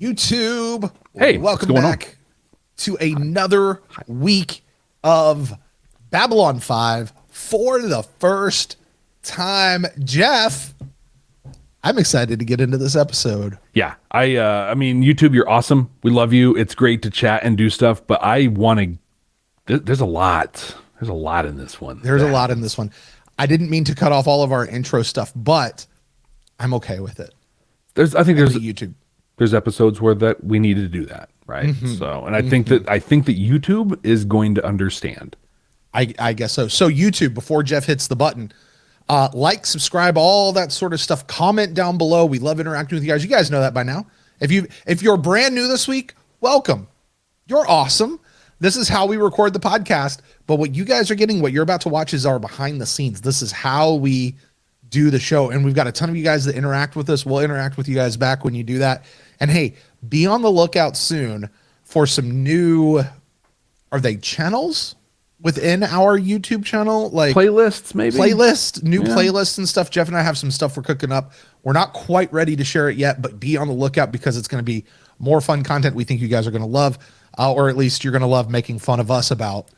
YouTube. Hey, welcome back to another week of Babylon 5 for the first time. Jeff, I'm excited to get into this episode. Yeah, I mean, YouTube, you're awesome. We love you. It's great to chat and do stuff, but I want to. There's a lot. There's a lot in this one. There's a lot in this one. I didn't mean to cut off all of our intro stuff, but I'm okay with it. I think there's YouTube. There's episodes where that we needed to do that, right? So, and I think that YouTube is going to understand. I guess so. So YouTube, before Jeff hits the button, like, subscribe, all that sort of stuff. Comment down below. We love interacting with you guys. You guys know that by now. If you're brand new this week, welcome. You're awesome. This is how we record the podcast. But what you guys are getting, what you're about to watch, is our behind the scenes. This is how we do the show. And we've got a ton of you guys that interact with us. We'll interact with you guys back when you do that. And hey, be on the lookout soon for some new, are they channels within our YouTube channel? Like playlists, maybe? Playlists and stuff. Jeff and I have some stuff we're cooking up. We're not quite ready to share it yet, but be on the lookout because it's going to be more fun content we think you guys are going to love, or at least you're going to love making fun of us about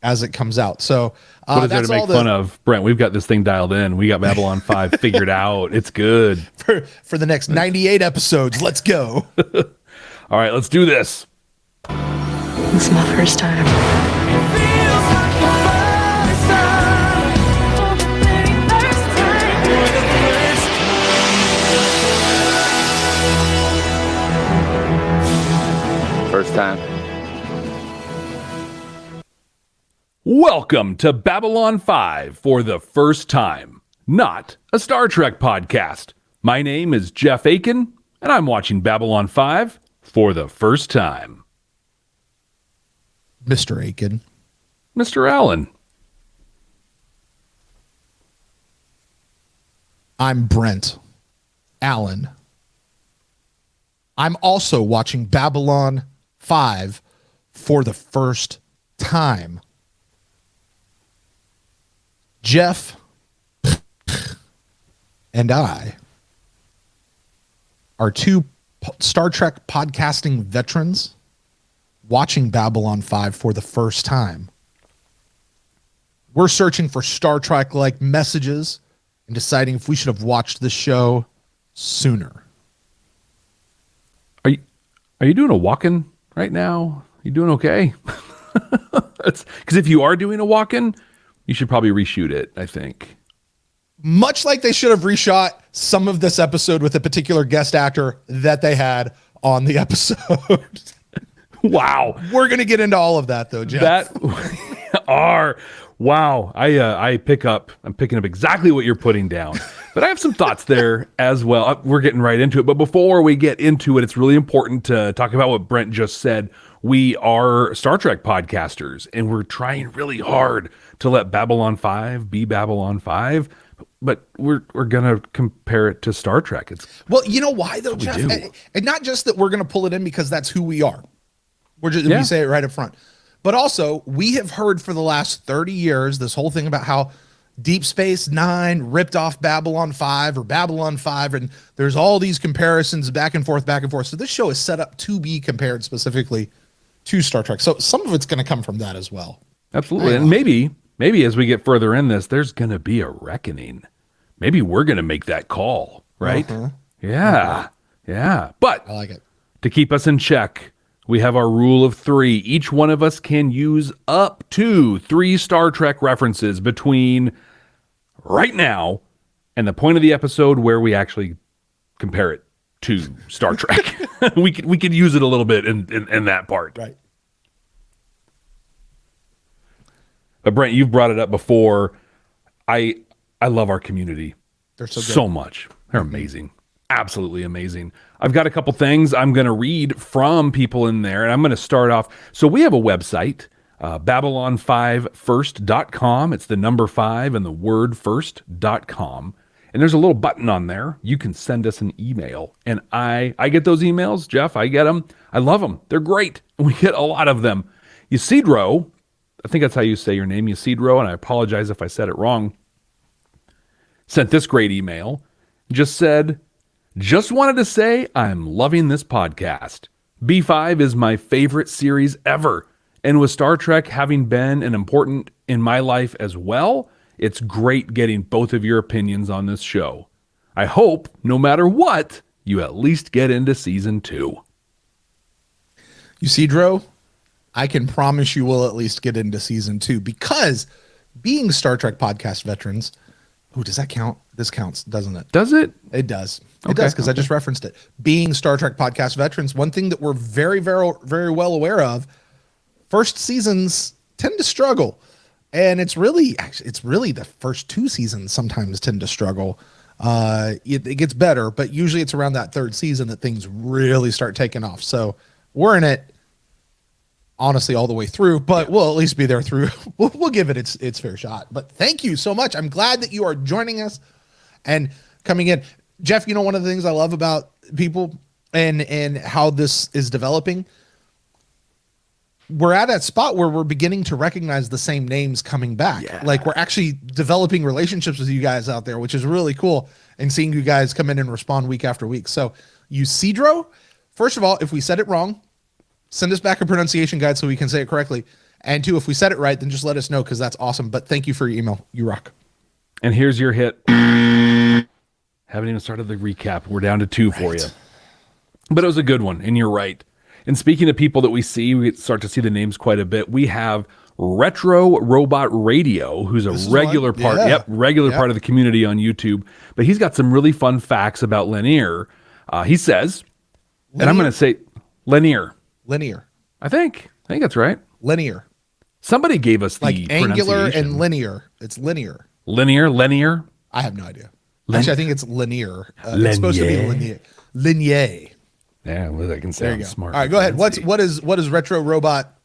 as it comes out. So what is there to make fun of? Brent, we've got this thing dialed in. We got Babylon 5 figured out. It's good. For the next 98 episodes. Let's go. All right, let's do this. This is my first time. First time. Welcome to Babylon 5 for the first time, not a Star Trek podcast. My name is Jeff Akin, and I'm watching Babylon 5 for the first time. Mr. Akin. Mr. Allen. I'm Brent. Allen. I'm also watching Babylon 5 for the first time. Jeff and I are two Star Trek podcasting veterans watching Babylon 5 for the first time. We're searching for Star Trek-like messages and deciding if we should have watched the show sooner. Are you doing a walk-in right now? You doing okay? Because if you are doing a walk-in, you should probably reshoot it, I think. Much like they should have reshot some of this episode with a particular guest actor that they had on the episode. Wow. We're going to get into all of that, though, Jeff. Wow. I'm picking up exactly what you're putting down. But I have some thoughts there as well. We're getting right into it. But before we get into it, it's really important to talk about what Brent just said. We are Star Trek podcasters, and we're trying really hard to let Babylon 5 be Babylon 5. But we're going to compare it to Star Trek. Well, you know why, though, Jeff? And not just that we're going to pull it in because that's who we are. We say it right up front. But also, we have heard for the last 30 years this whole thing about how Deep Space Nine ripped off Babylon 5 or Babylon 5, and there's all these comparisons back and forth. So this show is set up to be compared specifically to Star Trek. So some of it's going to come from that as well. Absolutely. And maybe as we get further in this, there's going to be a reckoning. Maybe we're going to make that call, right? Yeah. But I like it. To keep us in check, we have our rule of 3. Each one of us can use up to 3 Star Trek references between right now and the point of the episode where we actually compare it to Star Trek. we could use it a little bit in that part. Right. But Brent, you've brought it up before. I love our community. They're so good. So much. They're amazing. Absolutely amazing. I've got a couple things I'm going to read from people in there, and I'm going to start off. So we have a website, babylon5first.com. It's the number 5 and the word first.com. And there's a little button on there. You can send us an email. And I get those emails, Jeff. I get them. I love them. They're great. We get a lot of them. Ysidro, I think that's how you say your name, Ysidro, and I apologize if I said it wrong, sent this great email. Just said, Just wanted to say I'm loving this podcast. B5 is my favorite series ever. And with Star Trek having been an important in my life as well, it's great getting both of your opinions on this show. I hope, no matter what, you at least get into season 2. You see, Dro, I can promise you will at least get into season 2 because being Star Trek podcast veterans, ooh, does that count? This counts, doesn't it? Does it? It does. It Okay, does because I just referenced it. Being Star Trek podcast veterans, one thing that we're very, very, very well aware of, first seasons tend to struggle. And it's really the first 2 seasons sometimes tend to struggle. It gets better, but usually it's around that 3rd season that things really start taking off. So we're in it, honestly, all the way through, but we'll at least be there through. We'll give it its fair shot. But thank you so much. I'm glad that you are joining us and coming in. Jeff, you know, one of the things I love about people and how this is developing, we're at a spot where we're beginning to recognize the same names coming back. Yeah. Like we're actually developing relationships with you guys out there, which is really cool. And seeing you guys come in and respond week after week. So Eusidro, first of all, if we said it wrong, send us back a pronunciation guide so we can say it correctly. And 2, if we said it right, then just let us know because that's awesome. But thank you for your email. You rock. And here's your hit. Haven't even started the recap. We're down to 2 for you. But it was a good one, and you're right. And speaking of people that we see, we start to see the names quite a bit. We have Retro Robot Radio, who's a regular part, part of the community on YouTube. But he's got some really fun facts about linear. He says, and I'm going to say linear. I think that's right. Linear. Somebody gave us the Like angular pronunciation. and linear. It's linear. Linear. I have no idea. Actually, I think it's linear. It's supposed to be linear. Yeah, well, that can There you sound go. smart. All right, go ahead. What does Retro Robot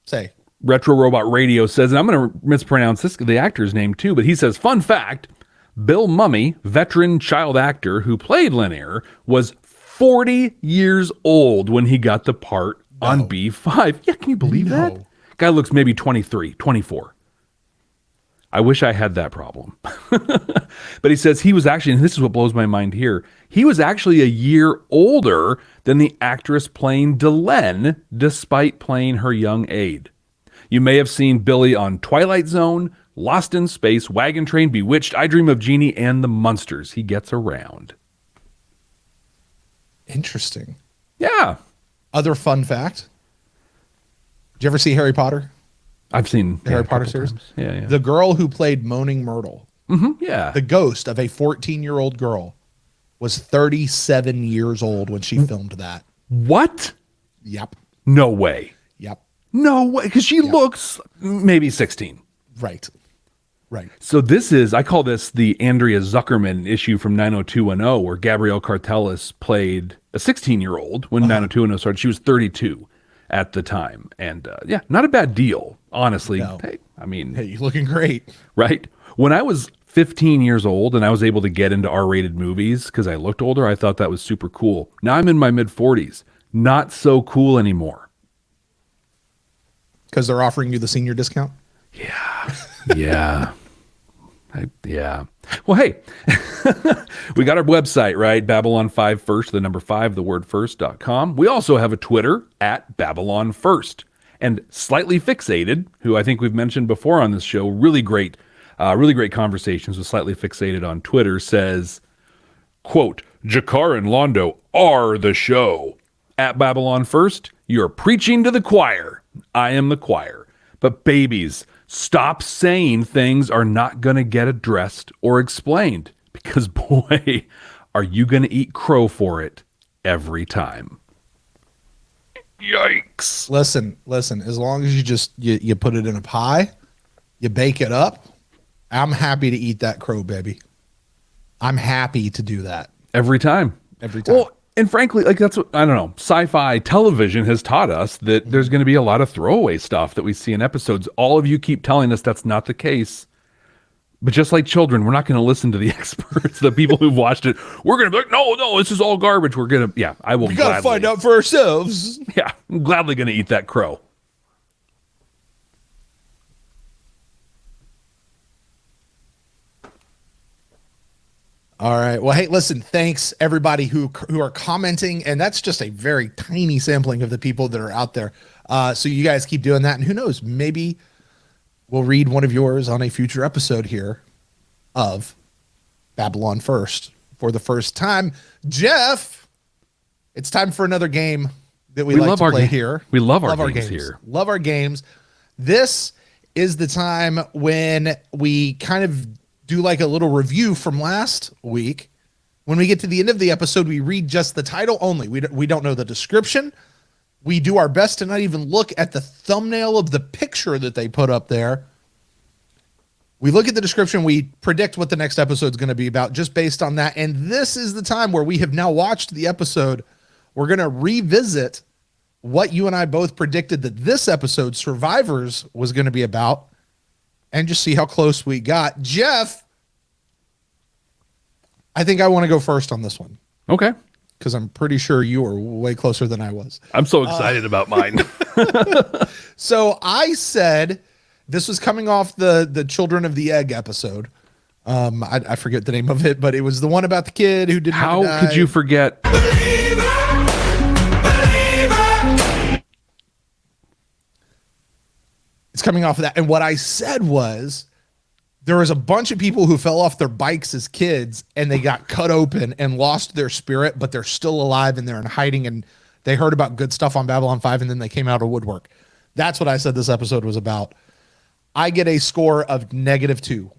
say? Retro Robot Radio says, and I'm going to mispronounce the actor's name too, but he says, fun fact, Bill Mumy, veteran child actor who played Linear, was 40 years old when he got the part on B5. Yeah, can you believe that? Guy looks maybe 23, 24. I wish I had that problem. But he says he was actually, and this is what blows my mind here, he was actually a year older than the actress playing Delenn, despite playing her young aide. You may have seen Billy on Twilight Zone, Lost in Space, Wagon Train, Bewitched, I Dream of Jeannie, and The Munsters. He gets around. Interesting. Yeah. Other fun fact. Did you ever see Harry Potter? I've seen The Harry Potter series? times. Yeah. The girl who played Moaning Myrtle, Yeah. the ghost of a 14-year-old girl, was 37 years old when she filmed that. What? Yep. No way. Yep. No way. Because she looks maybe 16. Right. So this is, I call this the Andrea Zuckerman issue from 90210, where Gabrielle Cartelis played a 16-year-old when 90210 started. She was 32 at the time. And yeah, not a bad deal, honestly. No. Hey, I mean, Hey, you're looking great. right? When I was 15 years old and I was able to get into R-rated movies because I looked older, I thought that was super cool. Now I'm in my mid-40s. Not so cool anymore. Because they're offering you the senior discount? Yeah. Yeah. Well, hey, we got our website, right? Babylon 5 First, the number 5, the word first.com. We also have a Twitter at Babylon First. And Slightly Fixated, who I think we've mentioned before on this show, really great conversations with Slightly Fixated on Twitter, says, quote, Jakar and Londo are the show. At Babylon First, you're preaching to the choir. I am the choir. But babies, stop saying things are not going to get addressed or explained, because boy, are you going to eat crow for it every time. Yikes. Listen, as long as you put it in a pie, you bake it up, I'm happy to eat that crow, baby. I'm happy to do that. Every time. Well, and frankly, like that's what, I don't know, sci-fi television has taught us that there's going to be a lot of throwaway stuff that we see in episodes. All of you keep telling us that's not the case. But just like children, we're not going to listen to the experts, the people who've watched it. We're going to be like, no, this is all garbage. We're going to, I will We got to find out for ourselves. Yeah, I'm gladly going to eat that crow. All right. Well, hey, listen, thanks everybody who are commenting. And that's just a very tiny sampling of the people that are out there. So you guys keep doing that. And who knows, maybe we'll read one of yours on a future episode here of Babylon First for the first time. Jeff, it's time for another game that we like to play here. We love our games here. Love our games. This is the time when we kind of do like a little review from last week. When we get to the end of the episode, we read just the title only. We don't know the description. We do our best to not even look at the thumbnail of the picture that they put up there. We look at the description. We predict what the next episode is going to be about just based on that. And this is the time where we have now watched the episode. We're going to revisit what you and I both predicted that this episode, Survivors, was going to be about, and just see how close we got. Jeff, I think I want to go first on this one. Okay. Because I'm pretty sure you were way closer than I was. I'm so excited about mine. So I said this was coming off the Children of the Egg episode. I forget the name of it, but it was the one about the kid who didn't. How could you forget? It's coming off of that. And what I said was there was a bunch of people who fell off their bikes as kids and they got cut open and lost their spirit, but they're still alive and they're in hiding, and they heard about good stuff on Babylon 5 and then they came out of woodwork. That's what I said this episode was about. I get a score of -2.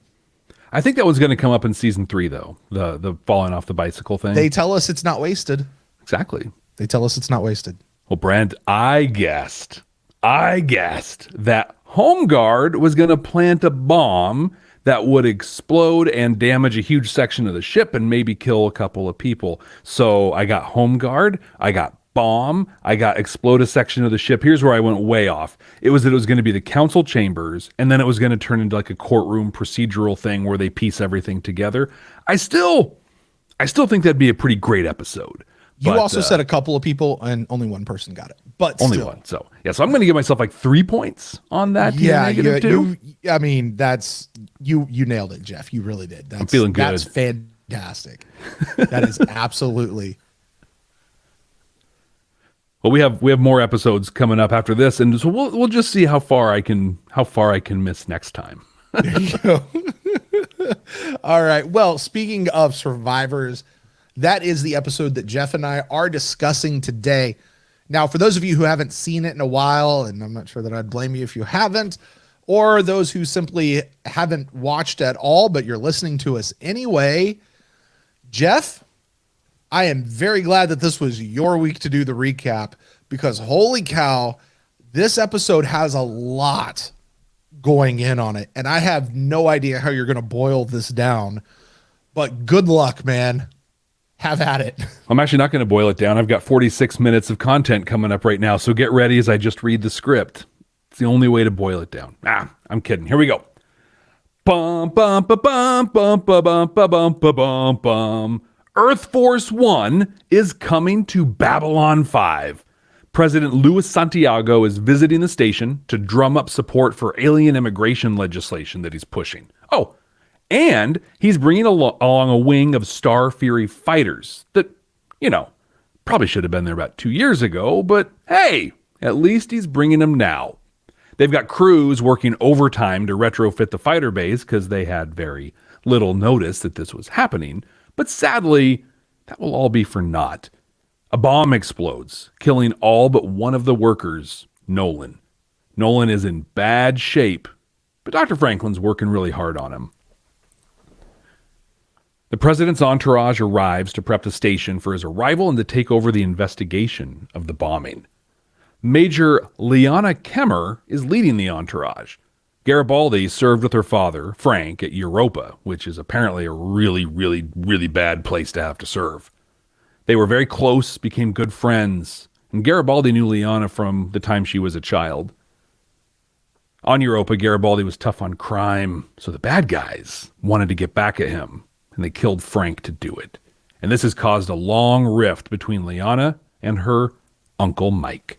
I think that was going to come up in season 3, though. The falling off the bicycle thing. They tell us it's not wasted. Exactly. They tell us it's not wasted. Well, Brent, I guessed that Home Guard was going to plant a bomb that would explode and damage a huge section of the ship and maybe kill a couple of people. So I got Home Guard, I got bomb, I got explode a section of the ship. Here's where I went way off. It was going to be the council chambers, and then it was going to turn into like a courtroom procedural thing where they piece everything together. I still think that'd be a pretty great episode. You But, also said a couple of people and only one person got it, but only still. one. So yeah, so I'm going to give myself like 3 points on that. Yeah, -2. I mean, that's you nailed it, Jeff. You really did. I'm feeling good. That's fantastic. That is absolutely. Well, we have more episodes coming up after this, and so we'll just see how far I can miss next time. There you go. All right. Well, speaking of Survivors, that is the episode that Jeff and I are discussing today. Now, for those of you who haven't seen it in a while, and I'm not sure that I'd blame you if you haven't, or those who simply haven't watched at all, but you're listening to us anyway, Jeff, I am very glad that this was your week to do the recap, because holy cow, this episode has a lot going in on it, and I have no idea how you're going to boil this down, but good luck, man. Have at it. I'm actually not going to boil it down. I've got 46 minutes of content coming up right now, so get ready as I just read the script. It's the only way to boil it down. I'm kidding. Here we go. Bum bum ba bum bum ba bum ba bum ba bum bum. Earth Force One is coming to Babylon 5. President Luis Santiago is visiting the station to drum up support for alien immigration legislation that he's pushing. Oh, and he's bringing along a wing of Star Fury fighters that, probably should have been there about 2 years ago, but hey, at least he's bringing them now. They've got crews working overtime to retrofit the fighter base because they had very little notice that this was happening. But sadly, that will all be for naught. A bomb explodes, killing all but one of the workers, Nolan. Nolan is in bad shape, but Dr. Franklin's working really hard on him. The president's entourage arrives to prep the station for his arrival and to take over the investigation of the bombing. Major Liana Kemmer is leading the entourage. Garibaldi served with her father, Frank, at Europa, which is apparently a really, really, really bad place to have to serve. They were very close, became good friends, and Garibaldi knew Liana from the time she was a child. On Europa, Garibaldi was tough on crime, so the bad guys wanted to get back at him, and they killed Frank to do it. And this has caused a long rift between Liana and her Uncle Mike.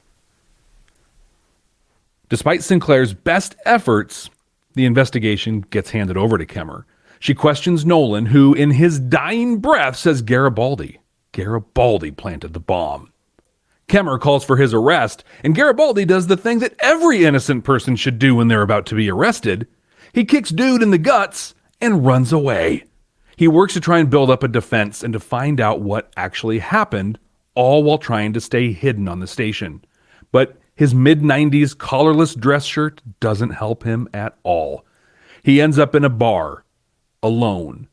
Despite Sinclair's best efforts, the investigation gets handed over to Kemmer. She questions Nolan, who in his dying breath says Garibaldi planted the bomb. Kemmer calls for his arrest, and Garibaldi does the thing that every innocent person should do when they're about to be arrested. He kicks dude in the guts and runs away. He works to try and build up a defense and to find out what actually happened, all while trying to stay hidden on the station. But his mid-90s collarless dress shirt doesn't help him at all. He ends up in a bar, alone,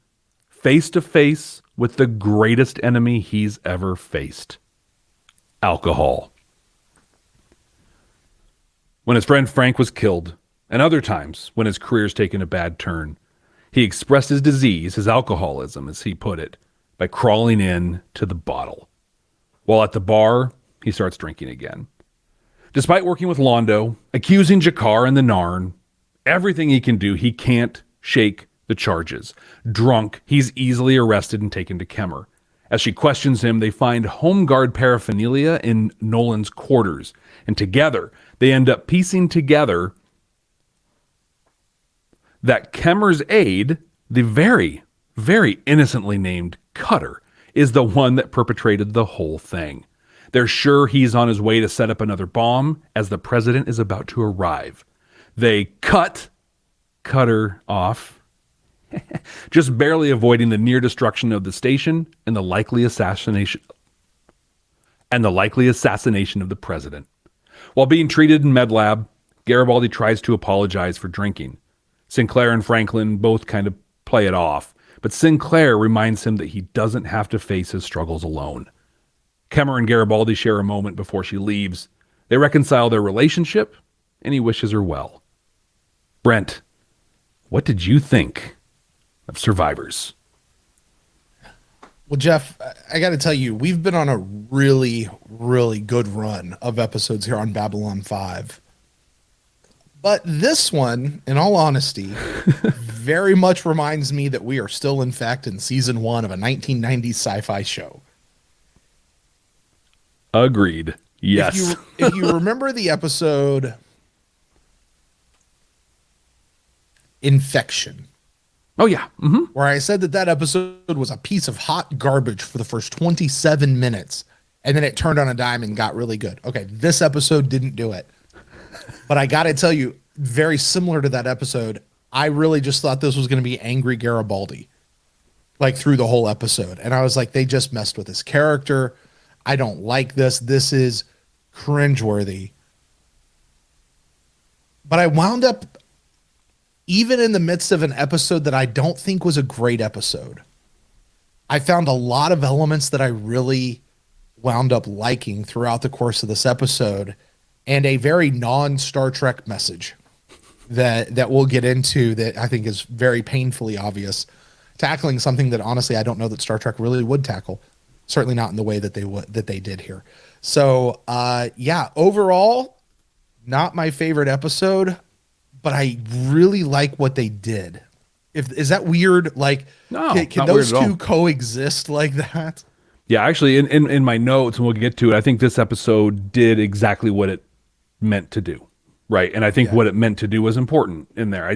face to face with the greatest enemy he's ever faced: alcohol. When his friend Frank was killed, and other times when his career's taken a bad turn, he expressed his disease, his alcoholism, as he put it, by crawling in to the bottle. While at the bar, he starts drinking again. Despite working with Londo, accusing Jakar and the Narn, everything he can do, he can't shake the charges. Drunk, he's easily arrested and taken to Kemmer. As she questions him, they find home guard paraphernalia in Nolan's quarters, and together they end up piecing together that Kemmer's aide, the very, very innocently named Cutter, is the one that perpetrated the whole thing. They're sure he's on his way to set up another bomb as the president is about to arrive. They cut Cutter off, just barely avoiding the near destruction of the station and the likely assassination of the president. While being treated in MedLab, Garibaldi tries to apologize for drinking. Sinclair and Franklin both kind of play it off, but Sinclair reminds him that he doesn't have to face his struggles alone. Kemmer and Garibaldi share a moment before she leaves. They reconcile their relationship, and he wishes her well. Brent, what did you think of Survivors? Well, Jeff, I got to tell you, we've been on a really, really good run of episodes here on Babylon 5. But this one, in all honesty, very much reminds me that we are still, in fact, in season 1 of a 1990s sci-fi show. Agreed. Yes. If you remember the episode Infection. Oh, yeah. Mm-hmm. Where I said that episode was a piece of hot garbage for the first 27 minutes, and then it turned on a dime and got really good. Okay, this episode didn't do it. But I got to tell you, very similar to that episode, I really just thought this was going to be angry Garibaldi, like through the whole episode. And I was like, they just messed with his character. I don't like this. This is cringeworthy. But I wound up, even in the midst of an episode that I don't think was a great episode, I found a lot of elements that I really wound up liking throughout the course of this episode, and a very non-Star Trek message that we'll get into that I think is very painfully obvious, tackling something that honestly I don't know that Star Trek really would tackle, certainly not in the way that they did here. So yeah, overall, not my favorite episode, but I really like what they did. Is that weird? Like, no, can those two coexist like that? Yeah, actually, in my notes, and we'll get to it, I think this episode did exactly what it meant to do, right? And I think what it meant to do was important in there.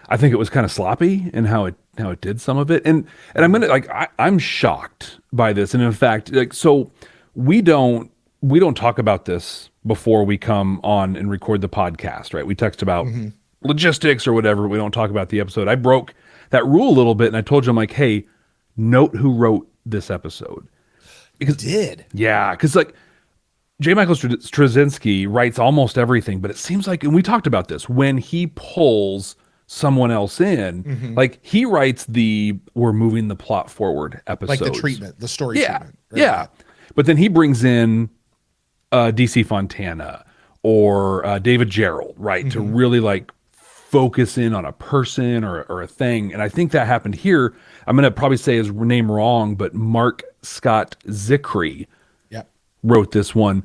I think it was kind of sloppy in how it did some of it, and I'm gonna I'm shocked by this. And in fact, so we don't talk about this before we come on and record the podcast, right? We text about logistics or whatever. We don't talk about the episode. I broke that rule a little bit, and I told you, I'm like, hey, note who wrote this episode. Because, yeah, because J. Michael Straczynski writes almost everything, but it seems like, and we talked about this, when he pulls someone else in, like he writes we're moving the plot forward episodes. Like the treatment, the story treatment. Right? Yeah. But then he brings in DC Fontana or David Gerald, right? To really focus in on a person or a thing. And I think that happened here. I'm going to probably say his name wrong, but Mark Scott Zicree wrote this one.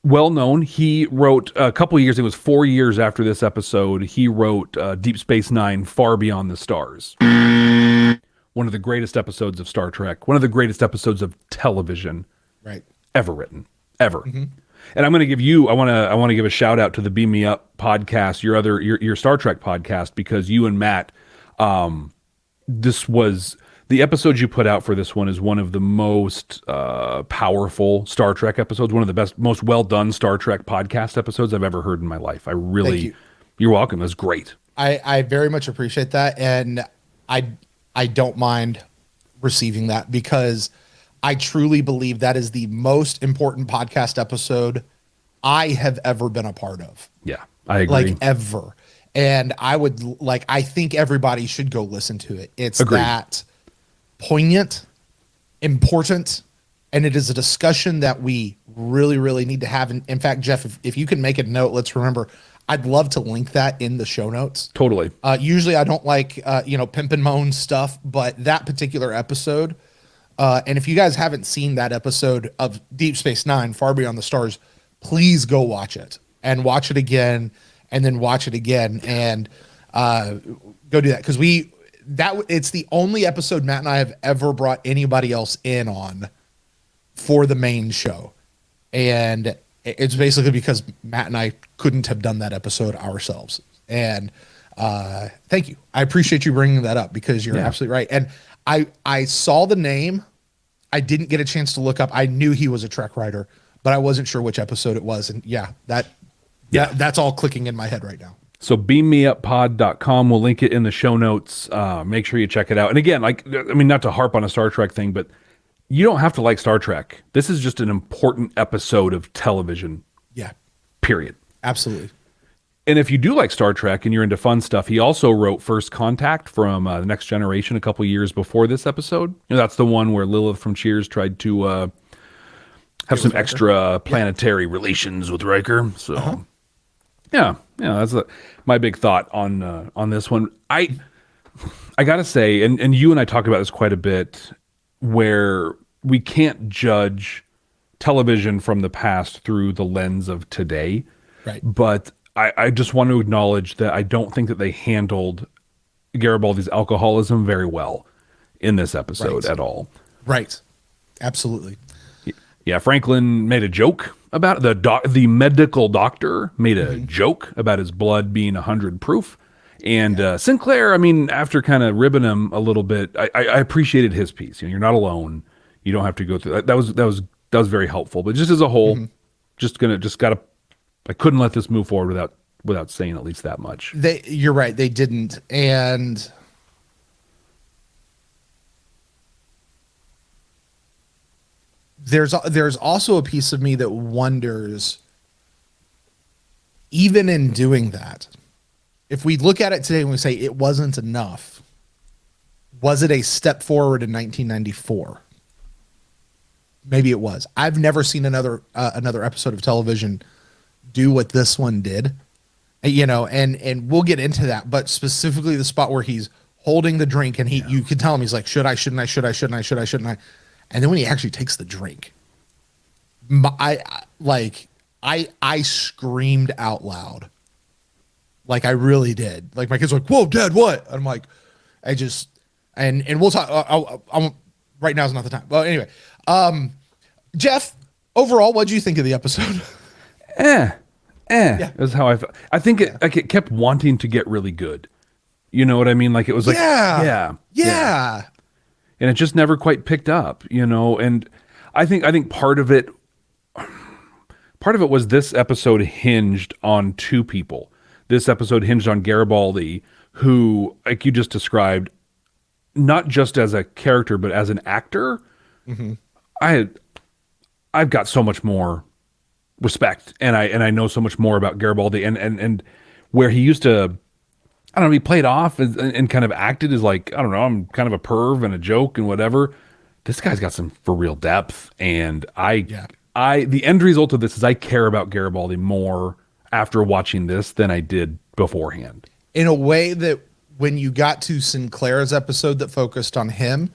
Well known. He wrote a couple years, it was 4 years after this episode, he wrote Deep Space Nine, Far Beyond the Stars. One of the greatest episodes of Star Trek, one of the greatest episodes of television ever written, ever. And I'm going to give you, I want to give a shout out to the Beam Me Up podcast, your Star Trek podcast, because you and Matt this was the episode you put out for this one is one of the most powerful Star Trek episodes, one of the best, most well done Star Trek podcast episodes I've ever heard in my life. I really, Thank you. You're welcome. It was great. I very much appreciate that, and I don't mind receiving that because I truly believe that is the most important podcast episode I have ever been a part of. Yeah, I agree. Like ever. And I think everybody should go listen to it. It's Agreed. that poignant, important, and it is a discussion that we really, really need to have. In fact, Jeff, if you can make a note, let's remember, I'd love to link that in the show notes. Totally. Usually I don't like, pimp and moan stuff, but that particular episode, and if you guys haven't seen that episode of Deep Space Nine, Far Beyond the Stars, please go watch it and watch it again and then watch it again and go do that. Because it's the only episode Matt and I have ever brought anybody else in on for the main show. And it's basically because Matt and I couldn't have done that episode ourselves. And thank you. I appreciate you bringing that up because you're absolutely right. And I saw the name. I didn't get a chance to look up. I knew he was a Trek writer, but I wasn't sure which episode it was. And that's all clicking in my head right now. So beammeuppod.com. We'll link it in the show notes. Make sure you check it out. And again, not to harp on a Star Trek thing, but you don't have to like Star Trek. This is just an important episode of television. Yeah. Period. Absolutely. And if you do like Star Trek and you're into fun stuff, he also wrote First Contact from The Next Generation a couple years before this episode. That's the one where Lilith from Cheers tried to have some extra planetary relations with Riker. So, that's my big thought on this one. I gotta say, and you and I talk about this quite a bit, where we can't judge television from the past through the lens of today. Right. But I just want to acknowledge that I don't think that they handled Garibaldi's alcoholism very well in this episode at all. Right. Absolutely. Yeah, Franklin made a joke about it. The medical doctor made a joke about his blood being 100 proof. And Sinclair, after kind of ribbing him a little bit, I appreciated his piece. You're not alone. You don't have to go through that. That was very helpful. But just as a whole, I couldn't let this move forward without saying at least that much. You're right. They didn't. And there's also a piece of me that wonders, even in doing that, if we look at it today and we say it wasn't enough, was it a step forward in 1994? Maybe it was. I've never seen another episode of television do what this one did, and we'll get into that. But specifically the spot where he's holding the drink and you can tell him he's like, should I, shouldn't I? And then when he actually takes the drink, I screamed out loud. Like I really did. Like my kids were like, "Whoa, Dad, what?" I'm like, and we'll talk. Right now is not the time. Well, anyway, Jeff, overall, what did you think of the episode? Yeah. That's how I felt. I think it kept wanting to get really good. You know what I mean? Like it was like, yeah. And it just never quite picked up, and I think part of it was this episode hinged on two people. This episode hinged on Garibaldi, who, like you just described, not just as a character, but as an actor. Mm-hmm. I've got so much more respect, and I know so much more about Garibaldi, and where he used to, I don't know, he played off and kind of acted as like, I don't know, I'm kind of a perv and a joke and whatever. This guy's got some for real depth, and the end result of this is I care about Garibaldi more after watching this than I did beforehand. In a way that when you got to Sinclair's episode that focused on him,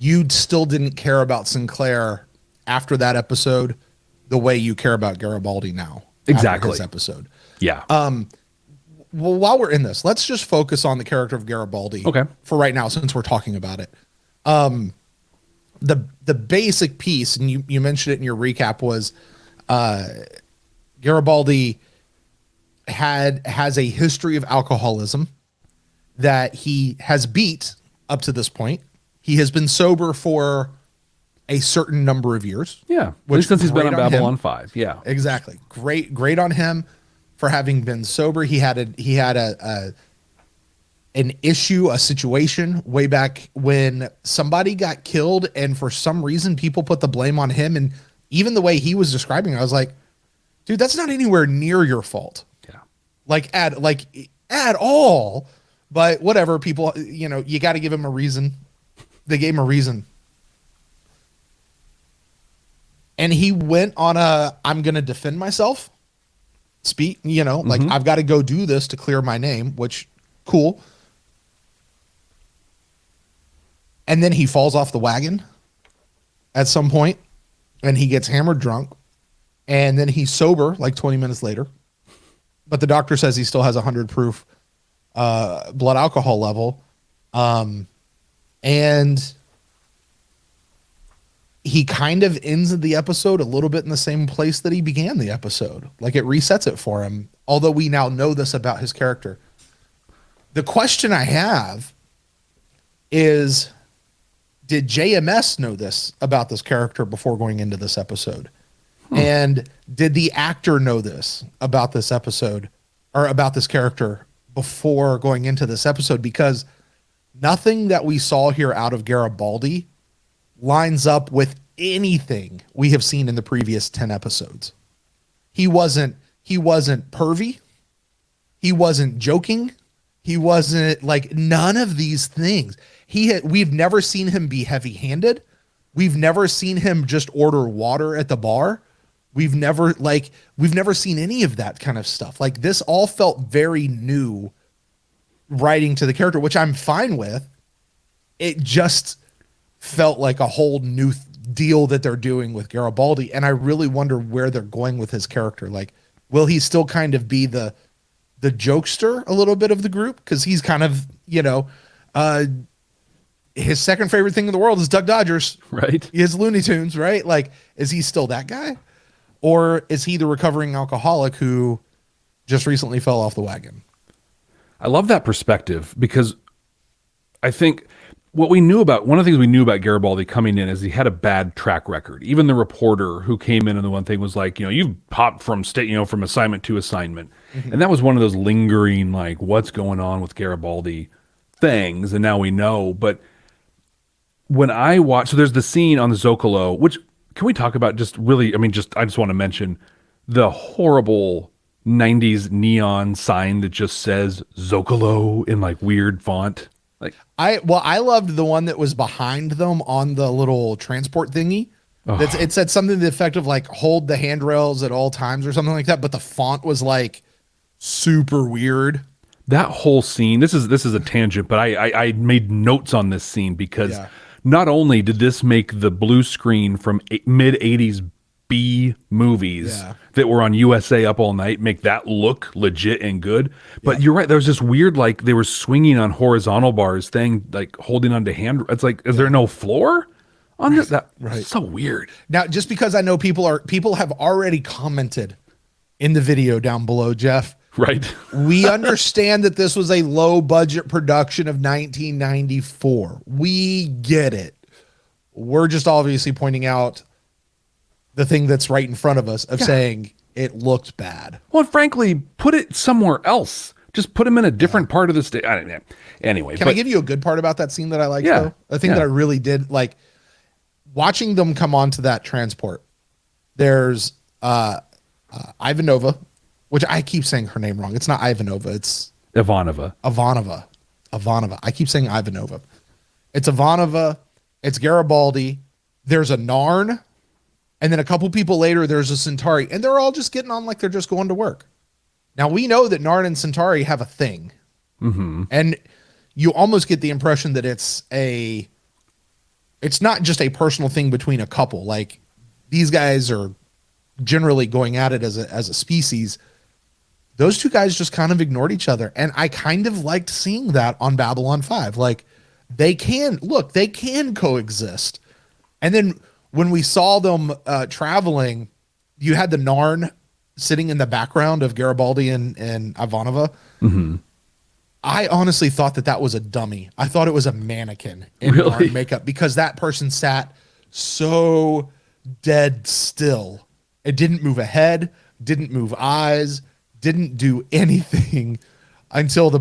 you still didn't care about Sinclair after that episode the way you care about Garibaldi now. Exactly. After his episode. Yeah. Well, while we're in this, let's just focus on the character of Garibaldi for right now, since we're talking about it. The basic piece, and you mentioned it in your recap, was Garibaldi has a history of alcoholism that he has beat up to this point. He has been sober for a certain number of years. Yeah. At Which least since he's been on great on Babylon him. 5. Yeah. Exactly. Great on him for having been sober. He had an issue, a situation way back when somebody got killed, and for some reason people put the blame on him. And even the way he was describing it, I was like, dude, that's not anywhere near your fault. Yeah. At all. But whatever, people, you got to give him a reason. They gave him a reason. And he went on I'm going to defend myself speak, I've got to go do this to clear my name, which cool. And then he falls off the wagon at some point and he gets hammered drunk, and then he's sober like 20 minutes later. But the doctor says he still has 100 proof blood alcohol level. And he kind of ends the episode a little bit in the same place that he began the episode. Like it resets it for him, although we now know this about his character. The question I have is, did JMS know this about this character before going into this episode? And did the actor know this about this episode or about this character before going into this episode? Because nothing that we saw here out of Garibaldi lines up with anything we have seen in the previous 10 episodes. He wasn't pervy. He wasn't joking. He wasn't like none of these things. We've never seen him be heavy-handed. We've never seen him just order water at the bar. We've never seen any of that kind of stuff. Like this all felt very new writing to the character, which I'm fine with. It just felt like a whole new deal that they're doing with Garibaldi. And I really wonder where they're going with his character. Like, will he still kind of be the jokester a little bit of the group? Cause he's kind of, his second favorite thing in the world is Duck Dodgers, Right. His Looney Tunes, right? Like, is he still that guy? Or is he the recovering alcoholic who just recently fell off the wagon? I love that perspective because I think one of the things we knew about Garibaldi coming in is he had a bad track record. Even the reporter who came in and the one thing was like, you've popped from from assignment to assignment. Mm-hmm. And that was one of those lingering, like, what's going on with Garibaldi things. And now we know. But when I watch, so there's the scene on the Zocalo, which can we talk about just really, I just want to mention the horrible 90s neon sign that just says Zocalo in like weird font. Like I loved the one that was behind them on the little transport thingy. It said something to the effect of like hold the handrails at all times or something like that, but the font was like super weird. That whole scene, this is a tangent, but I made notes on this scene because not only did this make the blue screen from mid 80s B movies that were on USA Up All Night make that look legit and good, but you're right, there was this weird, like they were swinging on horizontal bars thing, like holding onto hand. It's like, is there no floor on this? Right. So weird. Now, just because I know people have already commented in the video down below, Jeff. Right. We understand that this was a low budget production of 1994. We get it. We're just obviously pointing out the thing that's right in front of us of saying it looked bad. Well, and frankly, put it somewhere else. Just put him in a different part of the state. Anyway. Can I give you a good part about that scene that I liked, though? The thing that I really did like watching them come onto that transport. There's Ivanova, which I keep saying her name wrong. It's not Ivanova. It's Ivanova. I keep saying Ivanova. It's Ivanova. It's Garibaldi. There's a Narn. And then a couple people later, there's a Centauri. And they're all just getting on like they're just going to work. Now, we know that Narn and Centauri have a thing. Mm-hmm. And you almost get the impression that it's not just a personal thing between a couple. Like, these guys are generally going at it as a species. Those two guys just kind of ignored each other. And I kind of liked seeing that on Babylon 5. Like, they can coexist. And then when we saw them traveling, you had the Narn sitting in the background of Garibaldi and Ivanova. Mm-hmm. I honestly thought that was a dummy. I thought it was a mannequin in Really? Narn makeup because that person sat so dead still. It didn't move a head, didn't move eyes, didn't do anything until the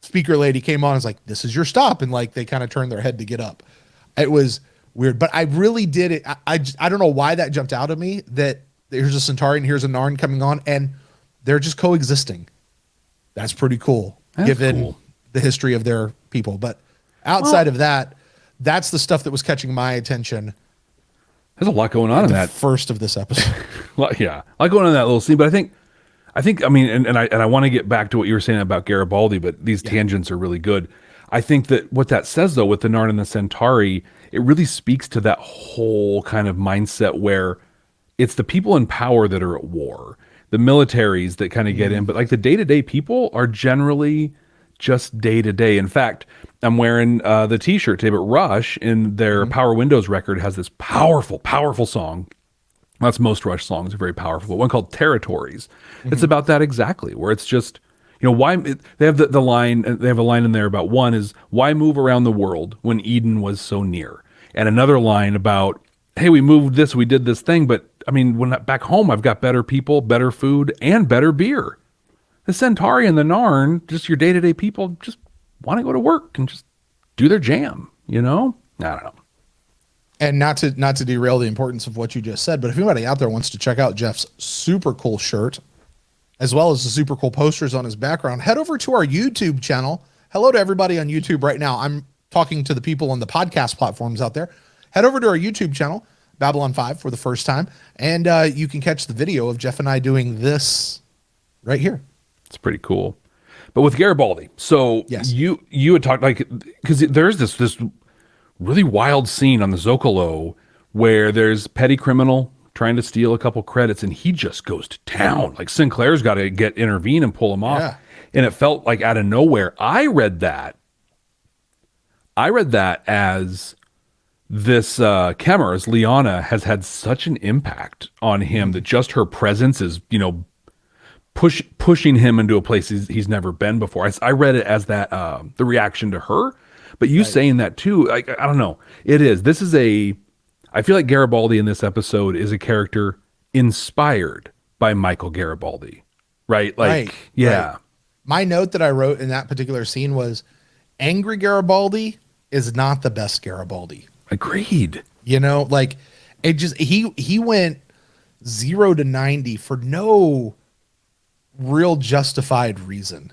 speaker lady came on and was like, this is your stop. And like, they kind of turned their head to get up. It was weird, but I really did it. I don't know why that jumped out at me, that here's a Centauri and here's a Narn coming on and they're just coexisting. That's pretty cool, given the history of their people. But outside of that, that's the stuff that was catching my attention. There's a lot going on in that first of this episode. Yeah, a lot going on in that little scene. But I mean, and I want to get back to what you were saying about Garibaldi, but these tangents are really good. I think that what that says, though, with the Narn and the Centauri, it really speaks to that whole kind of mindset where it's the people in power that are at war, the militaries that kind of get in, but like the day-to-day people are generally just day-to-day. In fact, I'm wearing the t-shirt today, but Rush in their Power Windows record has this powerful, powerful song. That's most Rush songs are very powerful, but one called Territories. It's about that exactly, where it's just, you know, why they have the line, they have a line in there about one is why move around the world when Eden was so near? And another line about, hey, we moved this, we did this thing, but I mean, when back home, I've got better people, better food, and better beer. The Centauri and the Narn, just your day-to-day people, just want to go to work and just do their jam, you know? I don't know. And not to derail the importance of what you just said, but if anybody out there wants to check out Jeff's super cool shirt, as well as the super cool posters on his background, head over to our YouTube channel. Hello to everybody on YouTube right now. I'm talking to the people on the podcast platforms out there. Head over to our YouTube channel, Babylon 5 for the first time, and you can catch the video of Jeff and I doing this right here. It's pretty cool. But with Garibaldi, so yes. you had talked, like, because there's this really wild scene on the Zocalo where there's petty criminal trying to steal a couple credits and he just goes to town. Like Sinclair's got to intervene and pull him off. Yeah. And it felt like out of nowhere. I read that as this Kemmer's Liana has had such an impact on him that just her presence is, you know, pushing him into a place he's never been before. I read it as that the reaction to her, but you saying that too, like, I don't know. I feel like Garibaldi in this episode is a character inspired by Michael Garibaldi, right? Like, yeah. Right. My note that I wrote in that particular scene was angry Garibaldi is not the best Garibaldi. Agreed. You know, like it just, he went 0 to 90 for no real justified reason.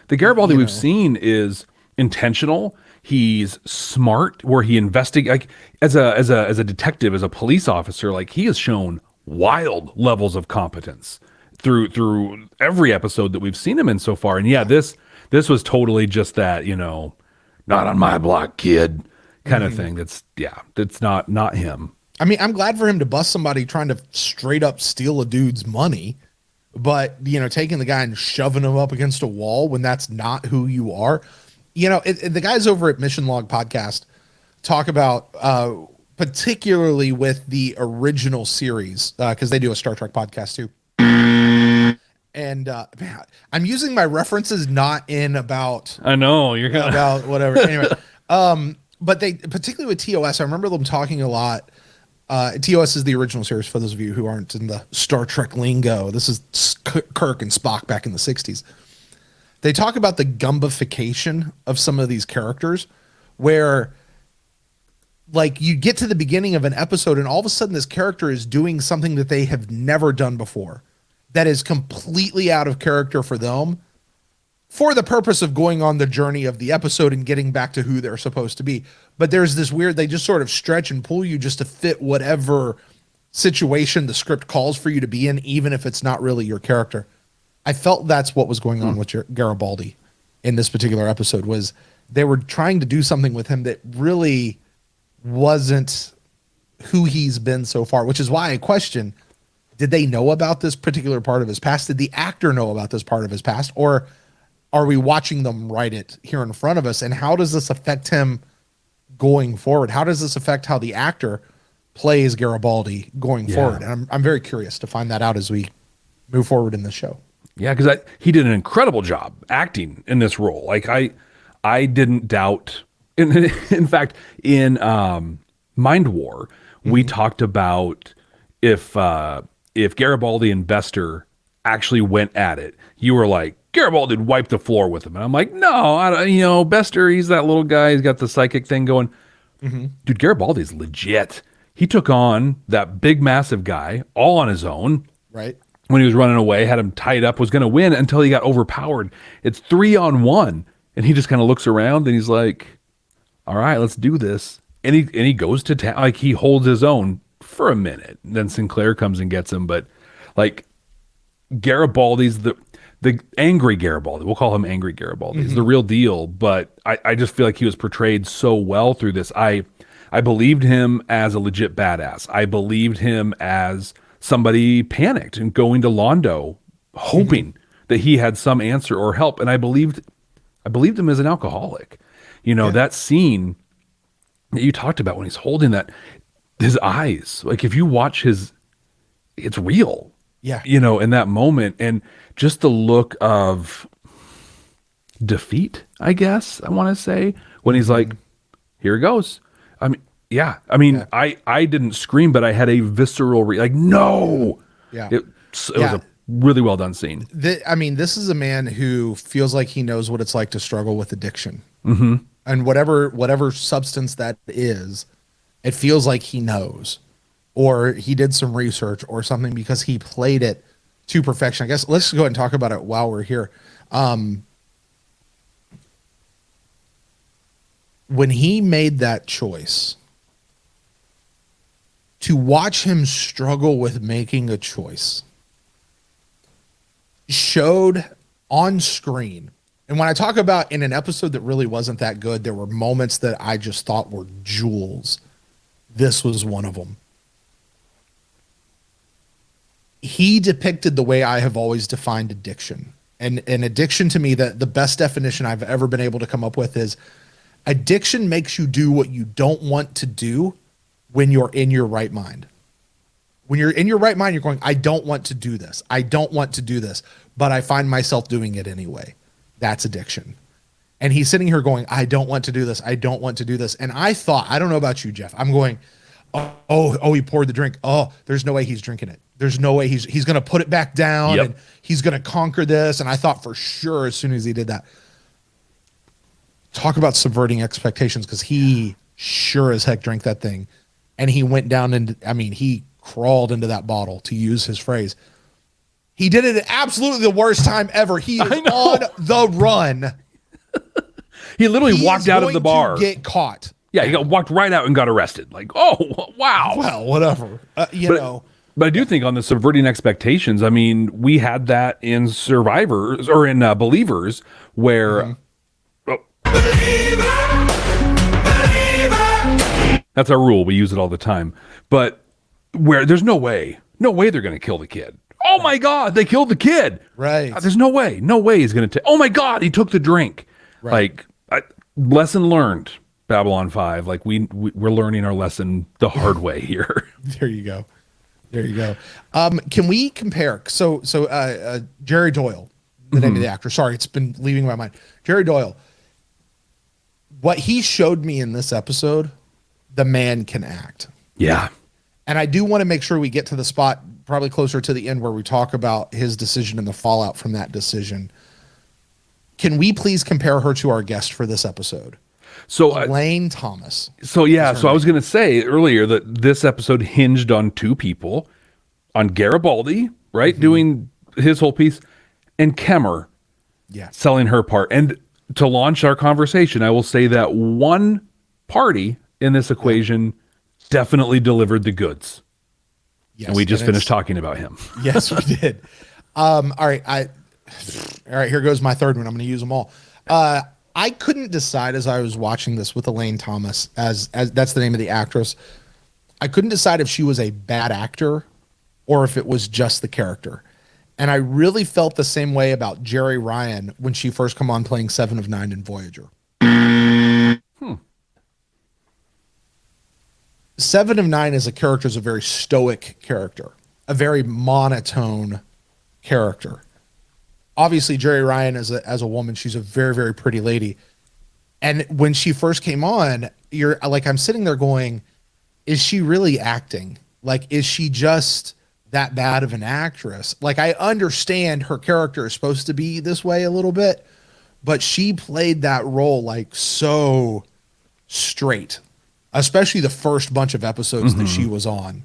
The Garibaldi we've seen is intentional. He's smart, where he investigates, like as a detective, as a police officer, like he has shown wild levels of competence through every episode that we've seen him in so far. And yeah, this was totally just that, you know, not on my block, kid, kind of thing. That's not him. I mean, I'm glad for him to bust somebody trying to straight up steal a dude's money. But, you know, taking the guy and shoving him up against a wall when that's not who you are, you know, the guys over at Mission Log Podcast talk about, particularly with the original series, because they do a Star Trek podcast too. And man, I'm using my references not in about. I know you're gonna about whatever. Anyway, but they particularly with TOS, I remember them talking a lot. TOS is the original series for those of you who aren't in the Star Trek lingo. This is Kirk and Spock back in the 60s. They talk about the gumbification of some of these characters where like you get to the beginning of an episode and all of a sudden this character is doing something that they have never done before that is completely out of character for them for the purpose of going on the journey of the episode and getting back to who they're supposed to be. But there's this weird, they just sort of stretch and pull you just to fit whatever situation the script calls for you to be in, even if it's not really your character. I felt that's what was going on with Garibaldi in this particular episode, was they were trying to do something with him that really wasn't who he's been so far, which is why I question, did they know about this particular part of his past? Did the actor know about this part of his past? Or are we watching them write it here in front of us? And how does this affect him going forward? How does this affect how the actor plays Garibaldi going forward? And I'm very curious to find that out as we move forward in the show. Yeah, because he did an incredible job acting in this role. Like I didn't doubt. In fact, in Mind War, we talked about if Garibaldi and Bester actually went at it. You were like, Garibaldi would wipe the floor with him, and I'm like, no, I don't, Bester, he's that little guy. He's got the psychic thing going. Dude, Garibaldi's legit. He took on that big, massive guy all on his own. Right. When he was running away, had him tied up, was going to win until he got overpowered. It's 3-on-1, and he just kind of looks around and he's like, "All right, let's do this." And he goes to town, like he holds his own for a minute. And then Sinclair comes and gets him, but like Garibaldi's the angry Garibaldi. We'll call him angry Garibaldi. Is the real deal, but I just feel like he was portrayed so well through this. I believed him as a legit badass. I believed him as somebody panicked and going to Londo, hoping that he had some answer or help. And I believed him as an alcoholic. That scene that you talked about when he's holding that, his eyes, like if you watch it's real. Yeah. In that moment, and just the look of defeat, I guess I want to say, when he's like, here it goes. I didn't scream, but I had a visceral no. Yeah. It was a really well done scene. This is a man who feels like he knows what it's like to struggle with addiction. And whatever substance that is, it feels like he knows, or he did some research or something, because he played it to perfection. I guess let's go ahead and talk about it while we're here. When he made that choice, to watch him struggle with making a choice showed on screen. And when I talk about in an episode that really wasn't that good, there were moments that I just thought were jewels. This was one of them. He depicted the way I have always defined addiction. And addiction to me, the best definition I've ever been able to come up with is addiction makes you do what you don't want to do when you're in your right mind. When you're in your right mind, you're going, I don't want to do this. I don't want to do this, but I find myself doing it anyway. That's addiction. And he's sitting here going, I don't want to do this. I don't want to do this. And I thought, I don't know about you, Jeff. I'm going, oh, he poured the drink. Oh, there's no way he's drinking it. There's no way he's going to put it back down and he's going to conquer this. And I thought for sure as soon as he did that, talk about subverting expectations, because he sure as heck drank that thing. And he went down and he crawled into that bottle, to use his phrase. He did it at absolutely the worst time ever. He is on the run. He literally walked out of the bar. Get caught. Yeah, he walked right out and got arrested. Like, oh, wow. Well, whatever. But I do think on the subverting expectations, we had that in Survivors or in Believers, where that's our rule. We use it all the time. But where there's no way they're going to kill the kid. Oh my God, they killed the kid. Right. There's no way he's going to oh my God, he took the drink. Right. Lesson learned, Babylon 5. Like we're learning our lesson the hard way here. There you go. Can we compare? So Jerry Doyle, the name of the actor. Sorry, it's been leaving my mind. Jerry Doyle. What he showed me in this episode, the man can act. Yeah. And I do want to make sure we get to the spot probably closer to the end where we talk about his decision and the fallout from that decision. Can we please compare her to our guest for this episode? So Elaine Thomas. So I was going to say earlier that this episode hinged on two people, on Garibaldi, right? Doing his whole piece, and Kemmer selling her part. And to launch our conversation, I will say that one party in this equation definitely delivered the goods. Yes, and we just finished talking about him. Yes, we did. All right, here goes my third one. I'm going to use them all. I couldn't decide as I was watching this with Elaine Thomas, as that's the name of the actress. I couldn't decide if she was a bad actor or if it was just the character. And I really felt the same way about Jerry Ryan when she first come on playing 7 of 9 in Voyager. 7 of 9 as a character is a very stoic character, a very monotone character. obviously Jerry Ryan as a woman, she's a very, very pretty lady. And when she first came on, you're like, I'm sitting there going, is she really acting? Like, is she just that bad of an actress? Like, I understand her character is supposed to be this way a little bit, but she played that role like so straight, especially the first bunch of episodes that she was on.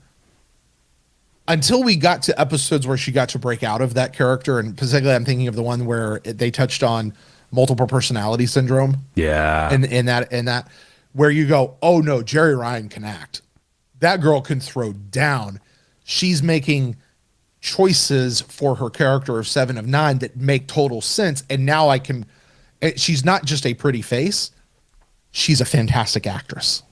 Until we got to episodes where she got to break out of that character, and particularly I'm thinking of the one where they touched on multiple personality syndrome. Yeah. And in that where you go, oh no, Jerry Ryan can act. That girl can throw down. She's making choices for her character of 7 of 9 that make total sense. And now she's not just a pretty face. She's a fantastic actress.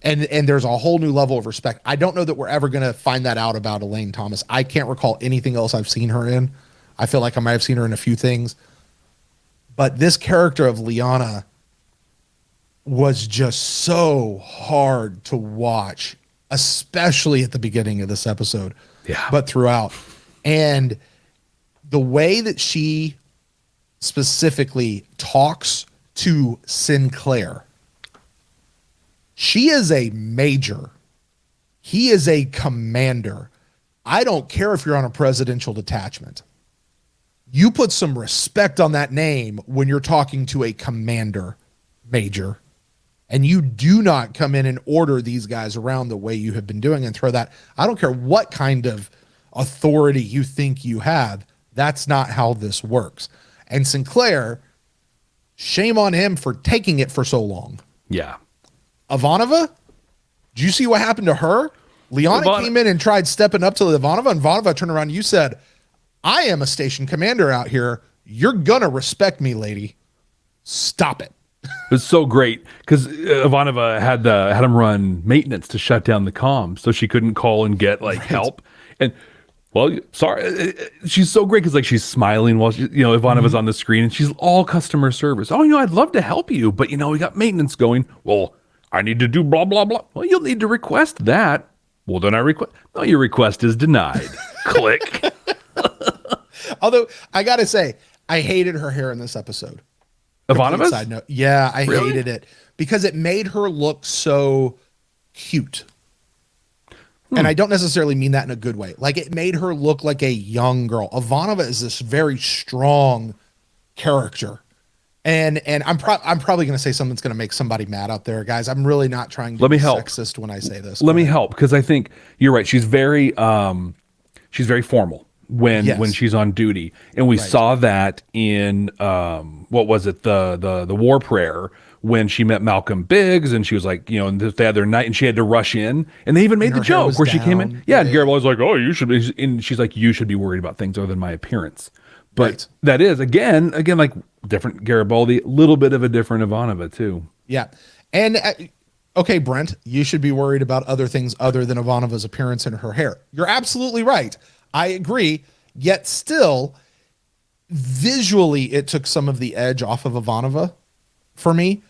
And there's a whole new level of respect. I don't know that we're ever going to find that out about Elaine Thomas. I can't recall anything else I've seen her in. I feel like I might have seen her in a few things. But this character of Liana was just so hard to watch, especially at the beginning of this episode. Yeah. But throughout. And the way that she specifically talks to Sinclair. She is a major. He is a commander. I don't care if you're on a presidential detachment. You put some respect on that name when you're talking to a commander, major. And you do not come in and order these guys around the way you have been doing and throw that. I don't care what kind of authority you think you have. That's not how this works. And Sinclair, shame on him for taking it for so long. Yeah. Ivanova, did you see what happened to her? Liana came in and tried stepping up to Ivanova, and Ivanova turned around and you said, I am a station commander out here. You're going to respect me, lady. Stop it. It was so great because Ivanova had him run maintenance to shut down the comms so she couldn't call and get help. And well, sorry, she's so great because she's smiling while Ivanova's on the screen and she's all customer service. Oh, I'd love to help you, but we got maintenance going. Well, I need to do blah, blah, blah. Well, you'll need to request that. Well, then I request. No, your request is denied. Click. Although I got to say, I hated her hair in this episode. Ivanova's? Side note. Yeah, I Really? hated it because it made her look so cute. And I don't necessarily mean that in a good way. Like, it made her look like a young girl. Ivanova is this very strong character. And I'm probably going to say something that's going to make somebody mad out there, guys. I'm really not trying to be sexist when I say this. Let me help because I think you're right. She's very formal when she's on duty, and we saw that in what was it, the war prayer when she met Malcolm Biggs, and she was like, and they had their night, and she had to rush in, and they even made the joke where she came in. Yeah, and Garibaldi's like, oh, you should be, and she's like, you should be worried about things other than my appearance. But that is again like different Garibaldi, a little bit of a different Ivanova too. Yeah, and okay, Brent, you should be worried about other things other than Ivanova's appearance and her hair. You're absolutely right. I agree. Yet still, visually, it took some of the edge off of Ivanova for me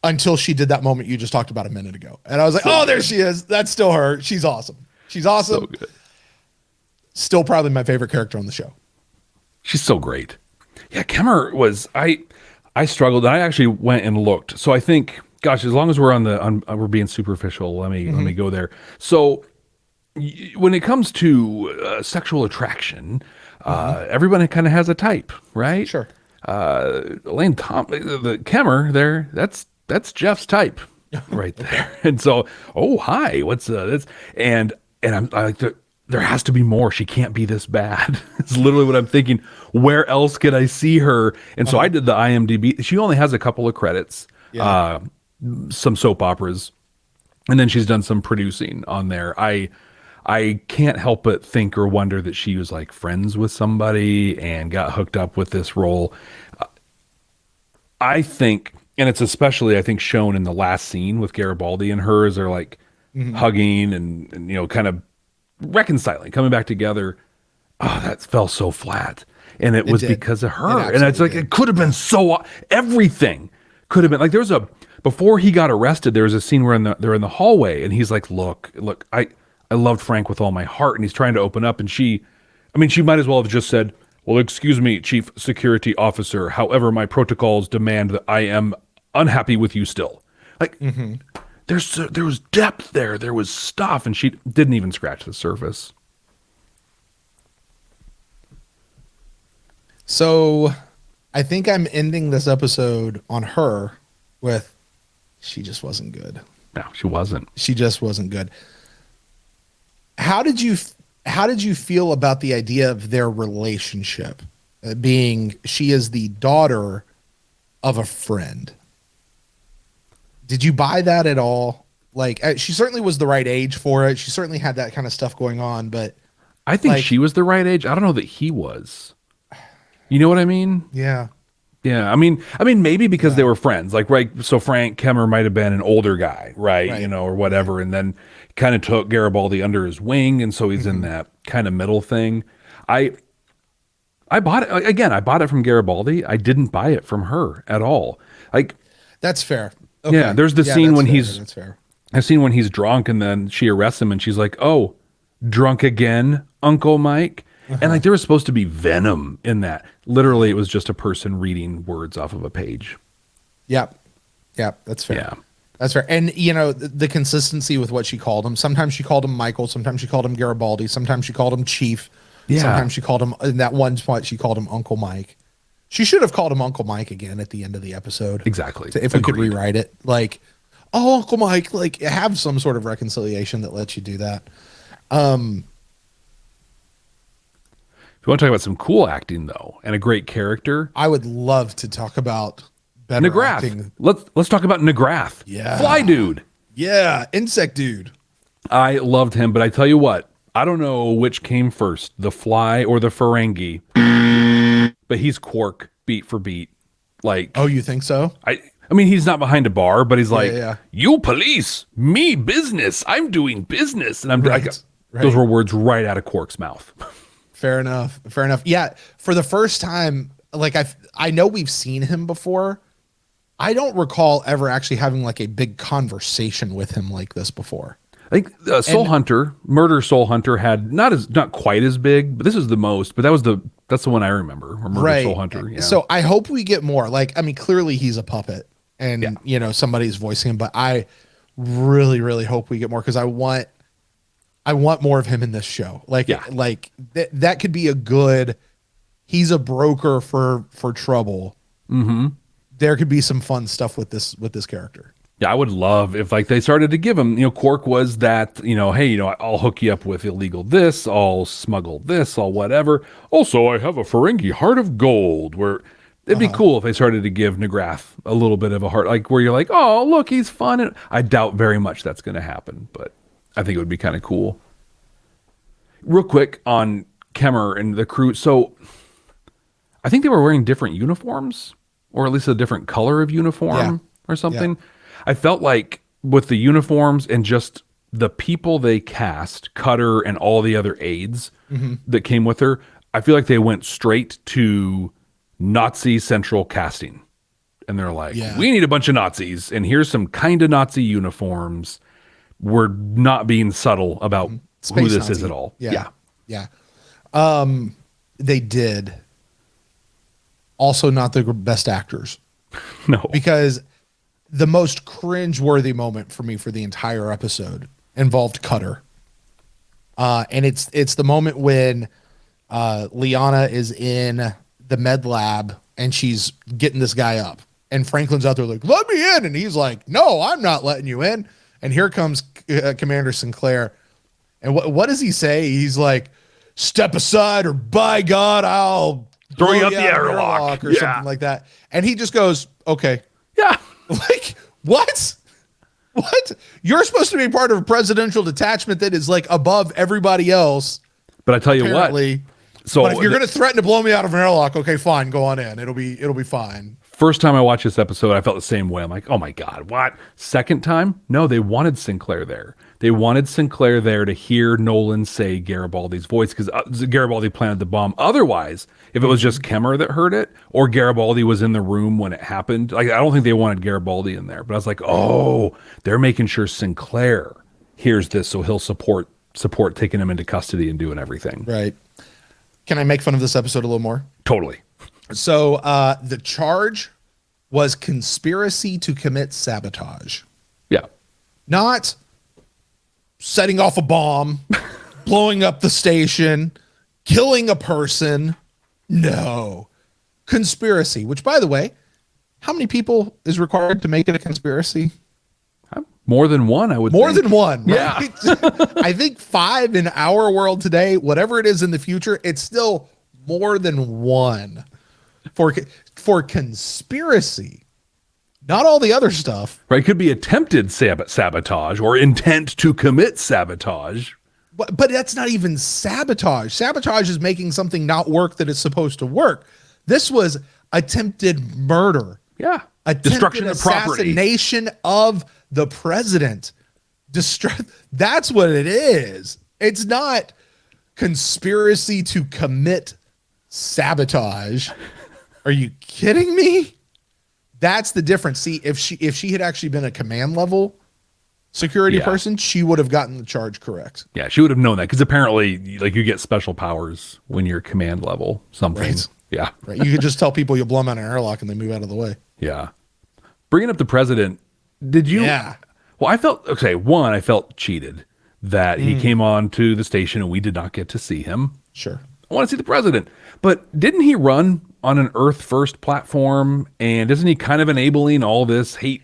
until she did that moment you just talked about a minute ago, and I was like, oh, there she is. That's still her. She's awesome. She's awesome. So good. Still probably my favorite character on the show. She's so great. Yeah, Kemmer was, I struggled, and I actually went and looked. So I think, gosh, as long as we're we're being superficial, let me go there. So when it comes to sexual attraction, everybody kind of has a type, right? Sure. Elaine the Kemmer there, that's Jeff's type right there. And so, oh, hi, what's this? And I like to, there has to be more. She can't be this bad. It's literally what I'm thinking. Where else could I see her? And so I did the IMDb. She only has a couple of credits, some soap operas, and then she's done some producing on there. I can't help but think or wonder that she was like friends with somebody and got hooked up with this role. I think, and it's especially, I think, shown in the last scene with Garibaldi and her as they're like hugging and kind of reconciling, coming back together. Oh, that fell so flat. And it was because of her. And it's like, it could have been everything could have been like, before he got arrested, there was a scene where they're in the hallway and he's like, look, I loved Frank with all my heart. And he's trying to open up, and she might as well have just said, Well, excuse me, Chief Security Officer. However, my protocols demand that I am unhappy with you still. Like, there was depth there. There was stuff, and she didn't even scratch the surface. So I think I'm ending this episode on her with, she just wasn't good. No, she wasn't. She just wasn't good. How did you feel about the idea of their relationship being she is the daughter of a friend? Did you buy that at all? Like, she certainly was the right age for it. She certainly had that kind of stuff going on, but I think like, she was the right age. I don't know that he was. You know what I mean? yeah. Yeah, I mean, maybe because they were friends, like, right. So Frank Kemmer might have been an older guy, right? You know, or whatever, and then kind of took Garibaldi under his wing, and so he's in that kind of middle thing. I bought it again. I bought it from Garibaldi. I didn't buy it from her at all. Like, That's fair. Okay. yeah, there's the scene when that's fair. I've seen when he's drunk, and then she arrests him, and she's like, "Oh, drunk again, Uncle Mike." And like there was supposed to be venom in that. Literally, it was just a person reading words off of a page. Yep. Yep. That's fair. Yeah. That's fair. And, you know, the consistency with what she called him. Sometimes she called him Michael. Sometimes she called him Garibaldi. Sometimes she called him Chief. Yeah. Sometimes she called him, in that one spot, she called him Uncle Mike. She should have called him Uncle Mike again at the end of the episode. Exactly. If we could Agreed. rewrite it. Like, oh, Uncle Mike, like have some sort of reconciliation that lets you do that. If you want to talk about some cool acting, though, and a great character, I would love to talk about better acting. McGrath. Let's talk about McGrath. Yeah. Fly dude. Yeah. Insect dude. I loved him, but I tell you what, I don't know which came first, the fly or the Ferengi, but he's Quark beat for beat. Like, Oh, you think so? I mean, he's not behind a bar, but he's like, yeah. "You police, me business. I'm doing business," and I'm Right, like, right. those were words right out of Quark's mouth. Fair enough. Fair enough. Yeah. For the first time, like I know we've seen him before. I don't recall ever actually having like a big conversation with him like this before. I think Murder Soul Hunter had not quite as big, but this is the most. But that's the one I remember. Or Murder Soul Hunter. Yeah. So I hope we get more. Like, I mean, clearly he's a puppet, and you know somebody's voicing him. But I really, really hope we get more because I want more of him in this show. Like, that could be a good. He's a broker for trouble. Mm-hmm. There could be some fun stuff with this character. Yeah, I would love if like they started to give him, you know, Quark was that, you know, hey, you know, I'll hook you up with illegal this, I'll smuggle this, I'll whatever. Also, I have a Ferengi heart of gold. Where it'd be cool if they started to give McGrath a little bit of a heart, like where you're like, oh, look, he's fun. And I doubt very much that's going to happen, but I think it would be kind of cool. Real quick on Kemmer and the crew. So I think they were wearing different uniforms, or at least a different color of uniform or something. Yeah. I felt like with the uniforms and just the people they cast, Cutter and all the other aides that came with her, I feel like they went straight to Nazi central casting. And they're like, we need a bunch of Nazis, and here's some kind of Nazi uniforms. We're not being subtle about who this is at all. Yeah. They did. Also not the best actors. No. Because the most cringe-worthy moment for me for the entire episode involved Cutter. And it's the moment when Liana is in the med lab and she's getting this guy up. And Franklin's out there like, let me in. And he's like, no, I'm not letting you in. And here comes Commander Sinclair. And what does he say? He's like, step aside or by God, I'll throw you out the airlock or something like that. And he just goes, okay. Yeah. Like, what? What? You're supposed to be part of a presidential detachment that is like above everybody else. But I tell you what. So but if you're going to threaten to blow me out of an airlock, okay, fine, go on in. It'll be fine. First time I watched this episode, I felt the same way. I'm like, oh my God, what? Second time? No, they wanted Sinclair there. They wanted Sinclair there to hear Nolan say Garibaldi's voice because Garibaldi planted the bomb. Otherwise, if it was just Kemmer that heard it or Garibaldi was in the room when it happened, like I don't think they wanted Garibaldi in there. But I was like, oh, they're making sure Sinclair hears this so he'll support taking him into custody and doing everything. Right. Can I make fun of this episode a little more? Totally. So the charge was conspiracy to commit sabotage, Yeah. not setting off a bomb, blowing up the station, killing a person. No. Conspiracy, which, by the way, how many people is required to make it a conspiracy? More than one, I would More think. than one, Yeah. right? I think 5 in our world today, whatever it is in the future, it's still more than one for conspiracy. Not all the other stuff. Right. Could be attempted sabotage or intent to commit sabotage. But that's not even sabotage. Sabotage is making something not work that is supposed to work. This was attempted murder. Yeah. Attempted Destruction of property. assassination of the president. That's what it is. It's not conspiracy to commit sabotage. Are you kidding me? That's the difference. See, if she had actually been a command level security person, she would have gotten the charge correct. Yeah, she would have known that because apparently, like, you get special powers when you're command level something. Right. Yeah. Right. You could just tell people you'll blow them out an airlock and they move out of the way. Yeah. Bringing up the president, did you? Yeah. Well, I felt cheated that he came on to the station and we did not get to see him. Sure. I want to see the president. But didn't he run on an Earth First platform? And isn't he kind of enabling all this hate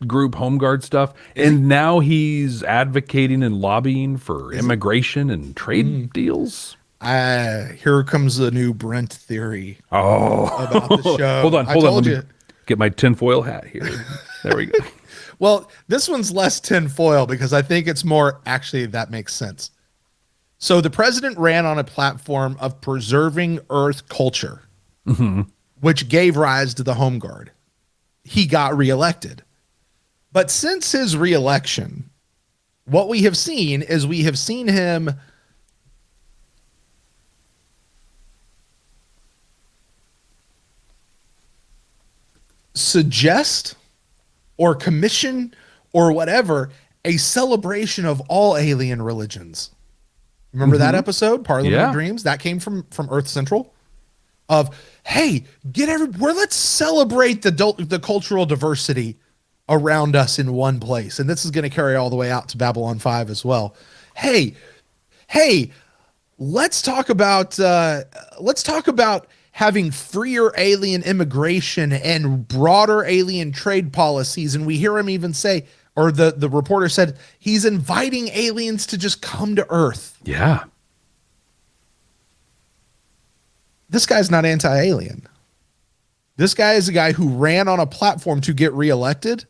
group home guard stuff? And now he's advocating and lobbying for immigration and trade deals? Here comes the new Brent theory about the show. Hold on. I told you. Get my tinfoil hat here. There we go. Well, this one's less tinfoil because I think it's more actually that makes sense. So the president ran on a platform of preserving Earth culture, which gave rise to the Home Guard. He got reelected. But since his reelection, what we have seen is we have seen him suggest or commission or whatever a celebration of all alien religions. Remember that episode, Parliament of Dreams? That came from Earth Central. Of, hey, let's celebrate the cultural diversity around us in one place. And this is going to carry all the way out to Babylon 5 as well. Hey, let's talk about having freer alien immigration and broader alien trade policies. And we hear him even say, or the reporter said, he's inviting aliens to just come to Earth. Yeah. This guy's not anti-alien. This guy is a guy who ran on a platform to get reelected.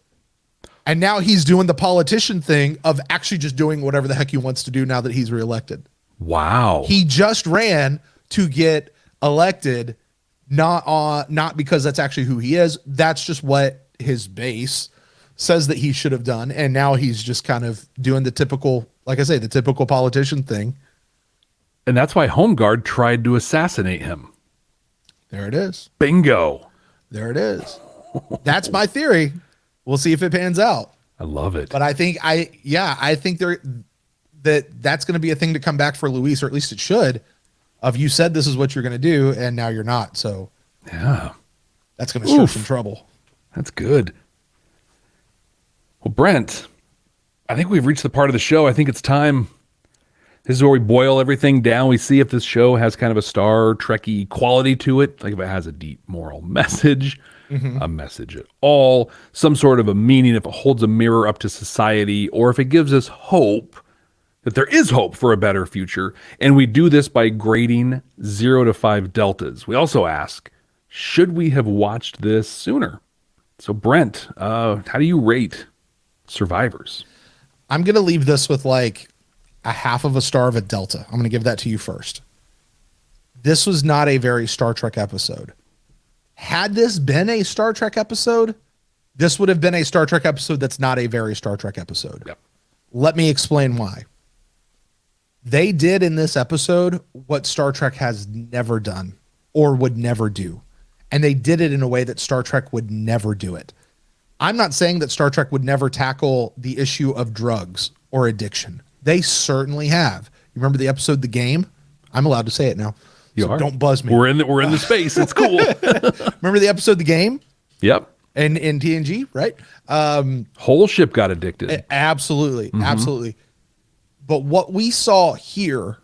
And now he's doing the politician thing of actually just doing whatever the heck he wants to do now that he's reelected. Wow. He just ran to get elected, not because that's actually who he is. That's just what his base says that he should have done. And now he's just kind of doing the typical, like I say, the typical politician thing. And that's why Home Guard tried to assassinate him. There it is. Bingo. There it is. That's my theory. We'll see if it pans out. I love it. But I think that's going to be a thing to come back for Luis, or at least it should. Of, you said this is what you're going to do, and now you're not. So yeah, that's going to stir some trouble. That's good. Well, Brent, I think we've reached the part of the show. I think it's time. This is where we boil everything down. We see if this show has kind of a Star Trek-y quality to it, like if it has a deep moral message, a message at all, some sort of a meaning, if it holds a mirror up to society, or if it gives us hope that there is hope for a better future. And we do this by grading 0 to 5 deltas. We also ask, should we have watched this sooner? So Brent, how do you rate Survivors? I'm going to leave this with like a half of a star of a delta. I'm going to give that to you first. This was not a very Star Trek episode. Had this been a Star Trek episode, this would have been a Star Trek episode that's not a very Star Trek episode. Yep. Let me explain why. They did in this episode what Star Trek has never done or would never do. And they did it in a way that Star Trek would never do it. I'm not saying that Star Trek would never tackle the issue of drugs or addiction. They certainly have. You remember the episode The Game? I'm allowed to say it now. You are. Don't buzz me. We're in the space. It's cool. Remember the episode The Game? Yep. And in TNG, right? Whole ship got addicted. Absolutely. Absolutely. But what we saw here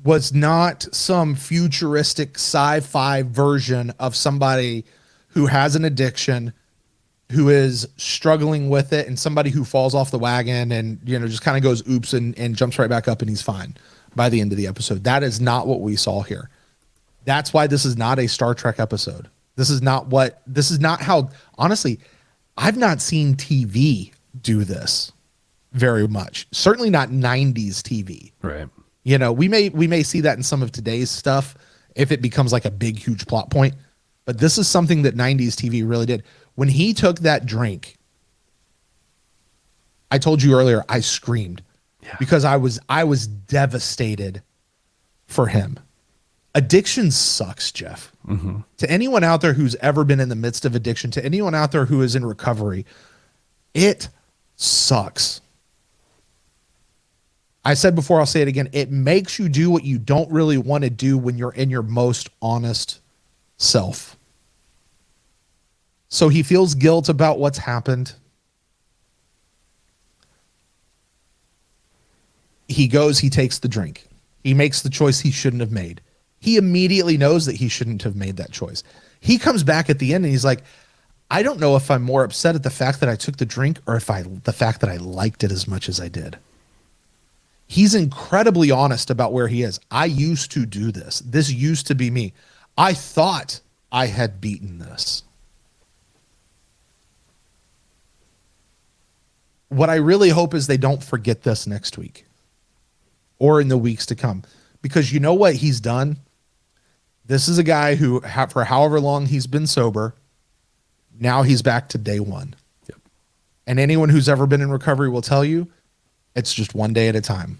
was not some futuristic sci-fi version of somebody who has an addiction, who is struggling with it, and somebody who falls off the wagon and, just kind of goes oops and jumps right back up and he's fine by the end of the episode. That is not what we saw here. That's why this is not a Star Trek episode. This is not how, honestly, I've not seen TV do this very much. Certainly not 90s TV. Right. We may see that in some of today's stuff if it becomes like a big, huge plot point. But this is something that 90s TV really did. When he took that drink, I told you earlier, I screamed because I was devastated for him. Addiction sucks, Jeff. To anyone out there who's ever been in the midst of addiction, to anyone out there who is in recovery, it sucks. I said before, I'll say it again. It makes you do what you don't really want to do when you're in your most honest self. So he feels guilt about what's happened. He goes, he takes the drink. He makes the choice he shouldn't have made. He immediately knows that he shouldn't have made that choice. He comes back at the end and he's like, I don't know if I'm more upset at the fact that I took the drink or the fact that I liked it as much as I did. He's incredibly honest about where he is. I used to do this. This used to be me. I thought I had beaten this. What I really hope is they don't forget this next week or in the weeks to come, because you know what he's done? This is a guy who, for however long he's been sober, now he's back to day one. Yep. And anyone who's ever been in recovery will tell you it's just one day at a time.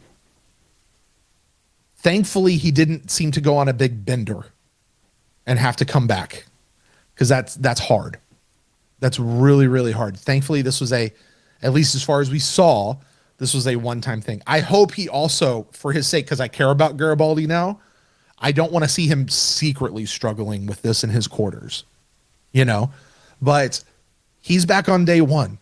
Thankfully, he didn't seem to go on a big bender and have to come back, because that's hard. That's really, really hard. Thankfully, this was at least as far as we saw, this was a one-time thing. I hope he also, for his sake, because I care about Garibaldi now, I don't want to see him secretly struggling with this in his quarters, but he's back on day one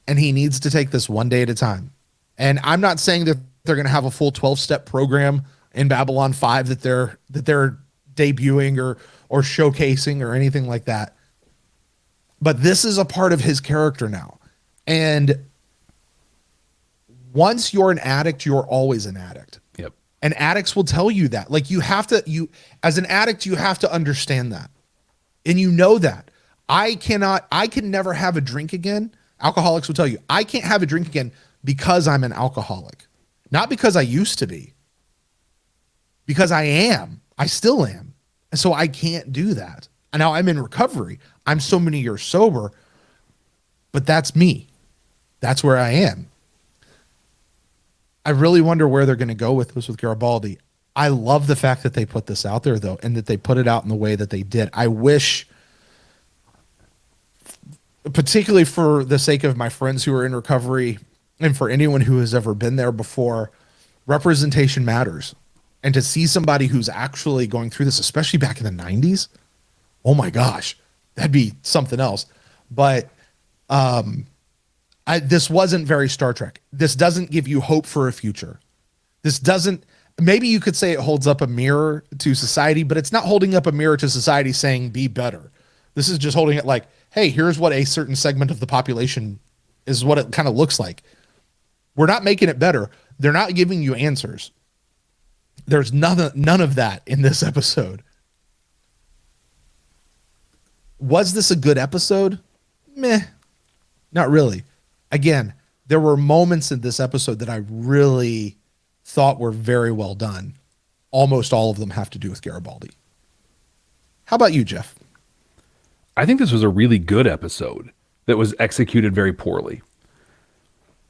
and he needs to take this one day at a time. And I'm not saying that they're going to have a full 12-step program in Babylon 5 that they're debuting or showcasing or anything like that. But this is a part of his character now. And once you're an addict, you're always an addict. Yep. And addicts will tell you that. Like, as an addict, you have to understand that. And you know that. I can never have a drink again. Alcoholics will tell you, I can't have a drink again because I'm an alcoholic. Not because I used to be. Because I am. I still am. And so I can't do that. And now I'm in recovery. I'm so many years sober. But that's me. That's where I am. I really wonder where they're going to go with this with Garibaldi. I love the fact that they put this out there, though, and that they put it out in the way that they did. I wish, particularly for the sake of my friends who are in recovery and for anyone who has ever been there before, representation matters. And to see somebody who's actually going through this, especially back in the 90s, oh my gosh, that'd be something else. But this wasn't very Star Trek. This doesn't give you hope for a future. This doesn't, maybe you could say it holds up a mirror to society, but it's not holding up a mirror to society saying be better. This is just holding it like, hey, here's what a certain segment of the population is, what it kind of looks like. We're not making it better. They're not giving you answers. There's none of that in this episode. Was this a good episode? Meh, not really. Again, there were moments in this episode that I really thought were very well done. Almost all of them have to do with Garibaldi. How about you, Jeff? I think this was a really good episode that was executed very poorly.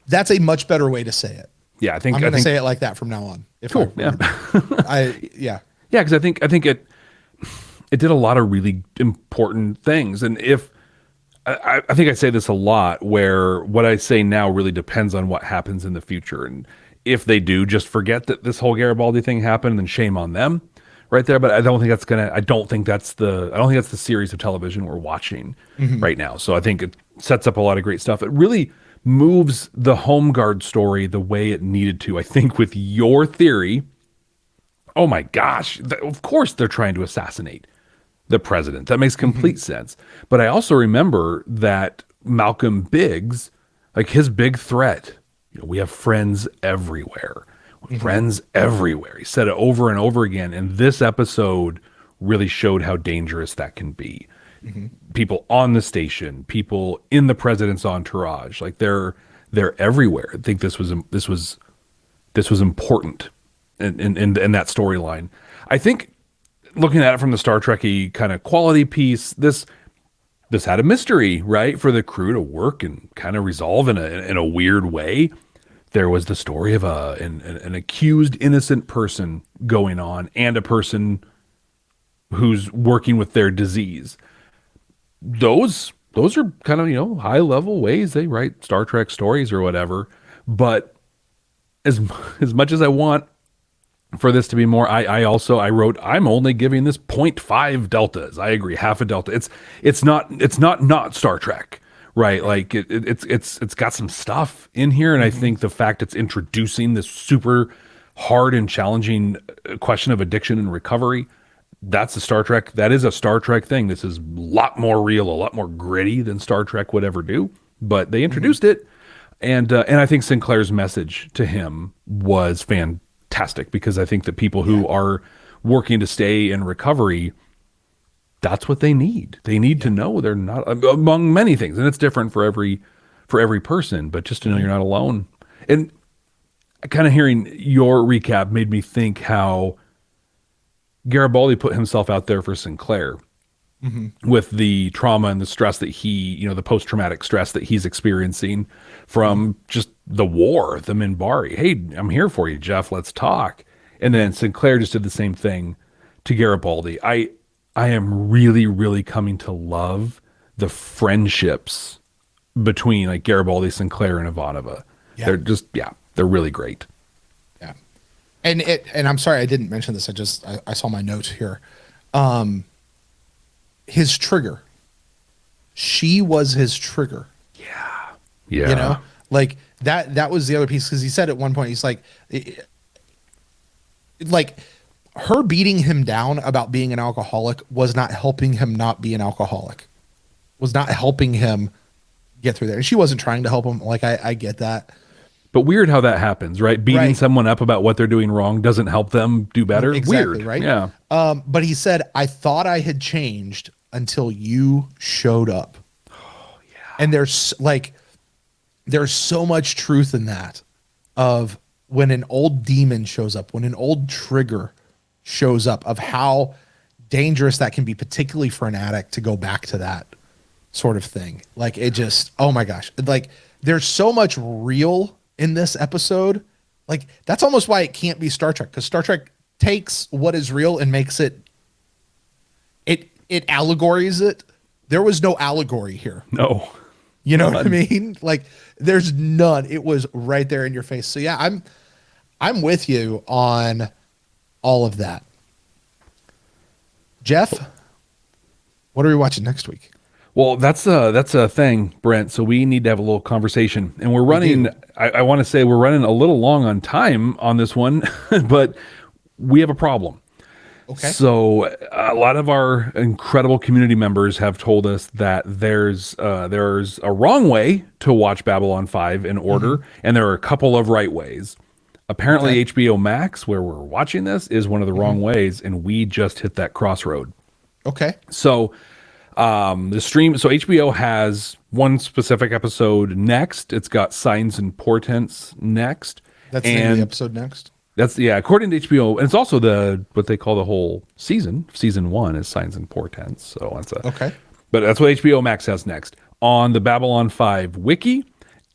That's a much better way to say it. Yeah, I'm going to say it like that from now on. Cool. Yeah. Yeah. Yeah, because I think it did a lot of really important things. And if I think I say this a lot, where what I say now really depends on what happens in the future. And if they do just forget that this whole Garibaldi thing happened, then shame on them. right there, but I don't think that's the series of television we're watching right now. So I think it sets up a lot of great stuff. It really moves the Home Guard story the way it needed to. I think with your theory, oh my gosh, of course they're trying to assassinate the president. That makes complete sense. But I also remember that Malcolm Biggs, like his big threat, we have friends everywhere. Friends everywhere. He said it over and over again. And this episode really showed how dangerous that can be. People on the station, people in the president's entourage, like they're everywhere. I think this was important in that storyline. I think looking at it from the Star Trek-y kind of quality piece, this had a mystery, right, for the crew to work and kind of resolve in a weird way. There was the story of an accused innocent person going on and a person who's working with their disease. Those are kind of, high level ways they write Star Trek stories or whatever. But as much as I want for this to be more, I wrote, I'm only giving this 0.5 deltas. I agree, half a delta. It's not Star Trek, right? Like it's got some stuff in here, and I think the fact it's introducing this super hard and challenging question of addiction and recovery, that's a Star Trek. That is a Star Trek thing. This is a lot more real, a lot more gritty than Star Trek would ever do. But they introduced it, and I think Sinclair's message to him was fantastic, because I think that people who are working to stay in recovery, that's what they need. They need to know they're not, among many things, and it's different for every person, but just to know you're not alone. And kind of hearing your recap made me think how Garibaldi put himself out there for Sinclair with the trauma and the stress that he, the post-traumatic stress that he's experiencing from just the war, the Minbari. Hey, I'm here for you, Jeff. Let's talk. And then Sinclair just did the same thing to Garibaldi. I am really, really coming to love the friendships between like Garibaldi, Sinclair, and Ivanova. Yeah. They're really great. Yeah. And I'm sorry I didn't mention this. I saw my notes here. His trigger. She was his trigger. Yeah. Yeah. Like that was the other piece, because he said at one point, he's like her beating him down about being an alcoholic was not helping him not be an alcoholic, was not helping him get through there. And she wasn't trying to help him. Like, I get that. But weird how that happens, right? Beating someone up about what they're doing wrong doesn't help them do better. Exactly, weird, right? Yeah. But he said, I thought I had changed until you showed up. Oh, yeah. And there's so much truth in that, of when an old demon shows up, when an old trigger shows up, of how dangerous that can be, particularly for an addict to go back to that sort of thing. Like, it just, oh my gosh. Like, there's so much real in this episode. Like, that's almost why it can't be Star Trek, because Star Trek takes what is real and makes it allegories it. There was no allegory here. No. You know what I mean? Like, there's none. It was right there in your face. So yeah, I'm with you on all of that. Jeff, what are we watching next week? Well, that's a thing, Brent. So we need to have a little conversation, and we're running. I want to say we're running a little long on time on this one, but we have a problem. Okay. So a lot of our incredible community members have told us that there's a wrong way to watch Babylon 5 in order, and there are a couple of right ways. Apparently, HBO Max, where we're watching this, is one of the wrong ways, and we just hit that crossroad. Okay. So the stream, so HBO has one specific episode next. It's got Signs and Portents next. That's the name of the episode next? That's, according to HBO, and it's also what they call the whole season. Season 1 is Signs and Portents. So that's okay. But that's what HBO Max has next. On the Babylon 5 wiki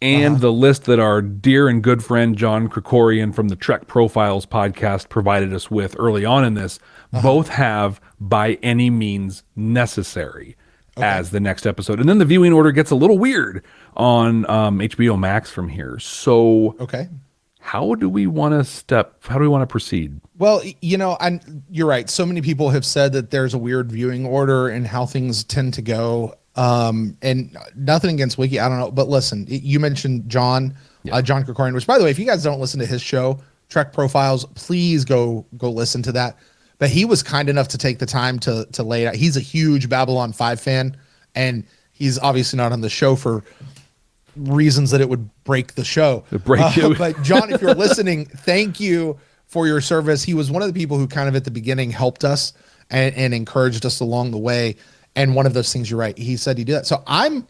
and the list that our dear and good friend John Krikorian from the Trek Profiles podcast provided us with early on in this, both have By Any Means Necessary as the next episode. And then the viewing order gets a little weird on HBO Max from here. So how do we want to proceed? Well, you're right. So many people have said that there's a weird viewing order and how things tend to go. And nothing against Wiki, I don't know. But listen, you mentioned John Krikorian, which, by the way, if you guys don't listen to his show, Trek Profiles, please go listen to that. But he was kind enough to take the time to lay it out. He's a huge Babylon 5 fan, and he's obviously not on the show for reasons that it would break the show. But John, if you're listening, thank you for your service. He was one of the people who kind of at the beginning helped us and encouraged us along the way. And one of those things, you're right, he said he did that. So I'm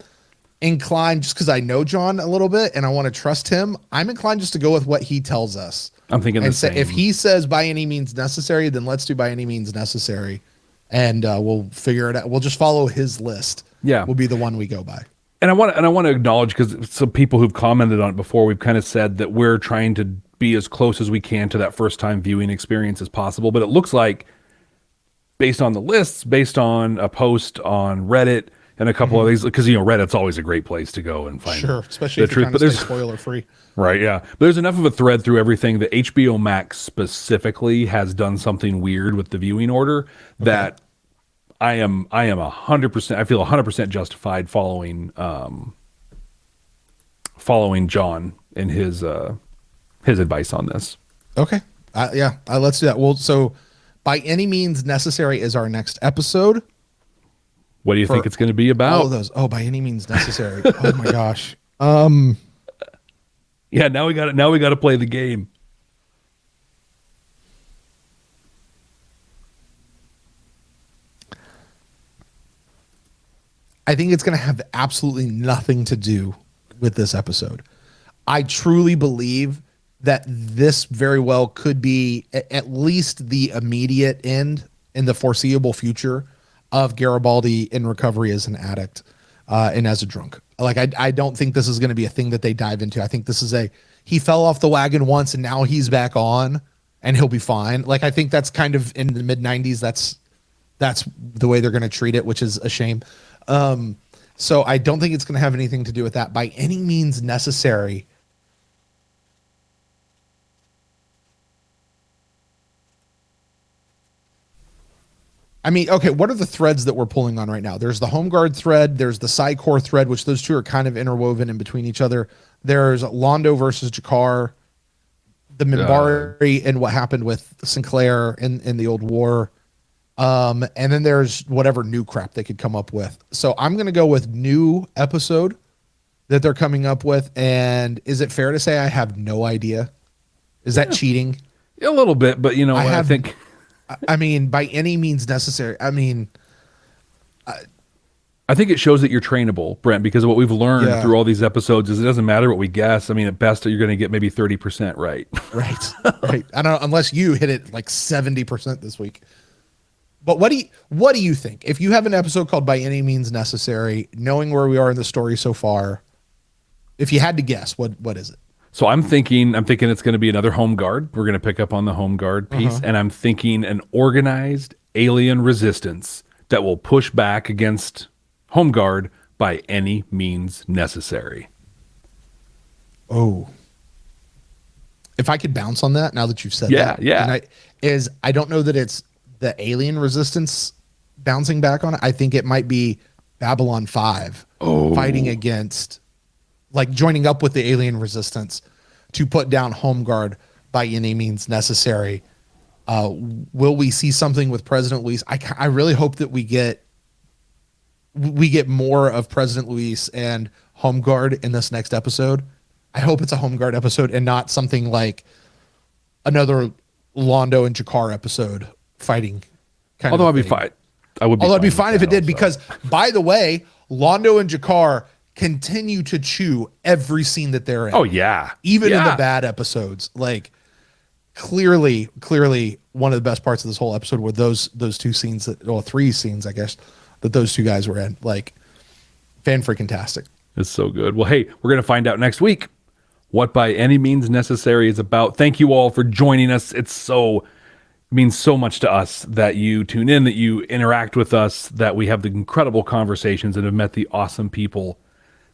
inclined, just because I know John a little bit and I want to trust him, I'm inclined just to go with what he tells us. I'm thinking and the same. If he says by any means necessary, then let's do by any means necessary. And we'll figure it out. We'll just follow his list. Yeah. Will be the one we go by. And I want to acknowledge, because some people who've commented on it before, we've kind of said that we're trying to be as close as we can to that first time viewing experience as possible. But it looks like, based on the lists, based on a post on Reddit and a couple of these, because Reddit's always a great place to go and find especially if you're trying to stay spoiler free. Right, yeah. But there's enough of a thread through everything that HBO Max specifically has done something weird with the viewing order that I am 100%. I feel 100% justified following John and his advice on this. Okay, let's do that. Well, so by any means necessary is our next episode. What do you think it's going to be about? All of those. Oh, by any means necessary. Oh my gosh. Yeah. Now we got to play the game. I think it's going to have absolutely nothing to do with this episode. I truly believe that this very well could be at least the immediate end in the foreseeable future of Garibaldi in recovery as an addict and as a drunk. Like, I don't think this is going to be a thing that they dive into. I think this is he fell off the wagon once and now he's back on and he'll be fine. Like, I think that's kind of in the mid 90s. That's the way they're going to treat it, which is a shame. So I don't think it's going to have anything to do with that by any means necessary. I mean, okay, what are the threads that we're pulling on right now? There's the Home Guard thread. There's the Psy-Core thread, which those two are kind of interwoven in between each other. There's Londo versus Jakar, the Minbari and what happened with Sinclair in the old war. And then there's whatever new crap they could come up with. So I'm going to go with new episode that they're coming up with. And is it fair to say I have no idea? Is that cheating? A little bit, but I think... I mean, by any means necessary. I mean, I think it shows that you're trainable, Brent, because what we've learned through all these episodes is it doesn't matter what we guess. I mean, at best, you're going to get maybe 30% right. Right. I don't know, unless you hit it like 70% this week. But what do you think? If you have an episode called By Any Means Necessary, knowing where we are in the story so far, if you had to guess, what is it? So I'm thinking it's going to be another Home Guard. We're going to pick up on the Home Guard piece. And I'm thinking an organized alien resistance that will push back against Home Guard by any means necessary. Oh. If I could bounce on that now that you've said that. Yeah. I don't know that it's the alien resistance bouncing back on it. I think it might be Babylon 5 fighting against, like, joining up with the alien resistance to put down Home Guard by any means necessary. Will we see something with President Luis? I really hope that we get more of President Luis and Home Guard in this next episode. I hope it's a Home Guard episode and not something like another Londo and Jakar episode fighting. Although I'd be fine. I'd be fine if it did, because, by the way, Londo and Jakar continue to chew every scene that they're in. Oh yeah. Even in the bad episodes. Like, clearly one of the best parts of this whole episode were those two scenes three scenes, I guess, that those two guys were in. Like, fan-freaking-tastic. It's so good. Well, hey, we're going to find out next week what By Any Means Necessary is about. Thank you all for joining us. It means so much to us that you tune in, that you interact with us, that we have the incredible conversations and have met the awesome people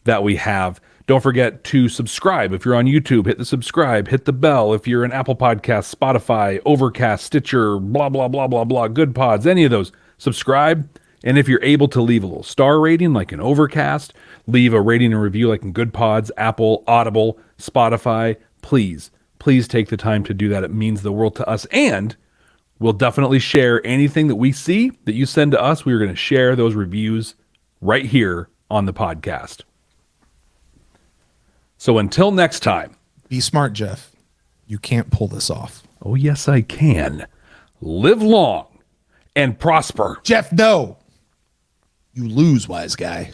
that we have. Don't forget to subscribe. If you're on YouTube, hit the subscribe, hit the bell. If you're an Apple Podcast, Spotify, Overcast, Stitcher, blah, blah, blah, blah, blah, Good Pods, any of those, subscribe. And if you're able to leave a little star rating like in Overcast, leave a rating and review like in Good Pods, Apple, Audible, Spotify, please take the time to do that. It means the world to us. And we'll definitely share anything that we see that you send to us. We're going to share those reviews right here on the podcast. So until next time. Be smart, Jeff. You can't pull this off. Oh, yes, I can. Live long and prosper. Jeff, no. You lose, wise guy.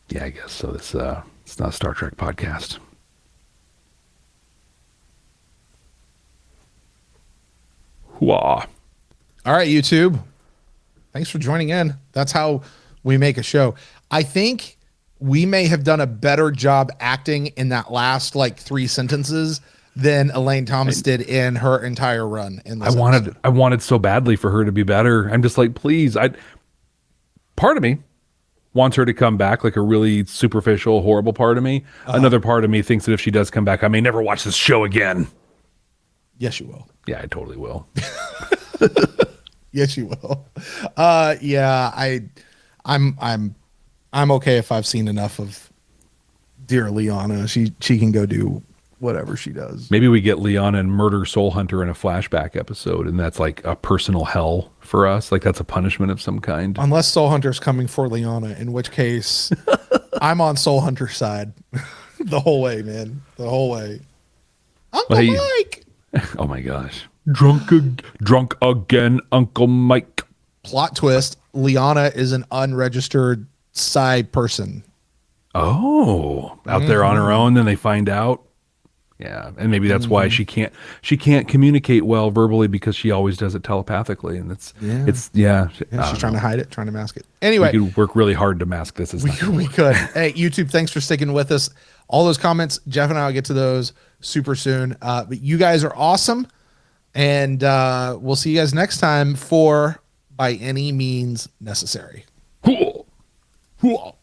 Yeah, I guess so. It's not a Star Trek podcast. Hooah. All right, YouTube. Thanks for joining in. That's how we make a show. I think we may have done a better job acting in that last like 3 sentences than Elaine Thomas did in her entire run. I wanted so badly for her to be better. I'm just like, please. Part of me wants her to come back, like a really superficial, horrible part of me. Another part of me thinks that if she does come back, I may never watch this show again. Yes, you will. Yeah, I totally will. Yes, you will. Yeah, I'm okay if I've seen enough of dear Liana. She can go do whatever she does. Maybe we get Liana and murder Soul Hunter in a flashback episode, and that's like a personal hell for us. Like that's a punishment of some kind. Unless Soul Hunter's coming for Liana, in which case I'm on Soul Hunter's side the whole way, man. The whole way. Uncle Mike. Oh my gosh. Drunk again, Uncle Mike. Plot twist, Liana is an unregistered side person. Oh, out there on her own, then they find out. Yeah, and maybe that's why she can't communicate well verbally, because she always does it telepathically, and she's trying to hide it, trying to mask it. Anyway, we could work really hard to mask this. We could. Hey, YouTube, thanks for sticking with us. All those comments, Jeff and I will get to those super soon. But you guys are awesome, and we'll see you guys next time for By Any Means Necessary. Cool.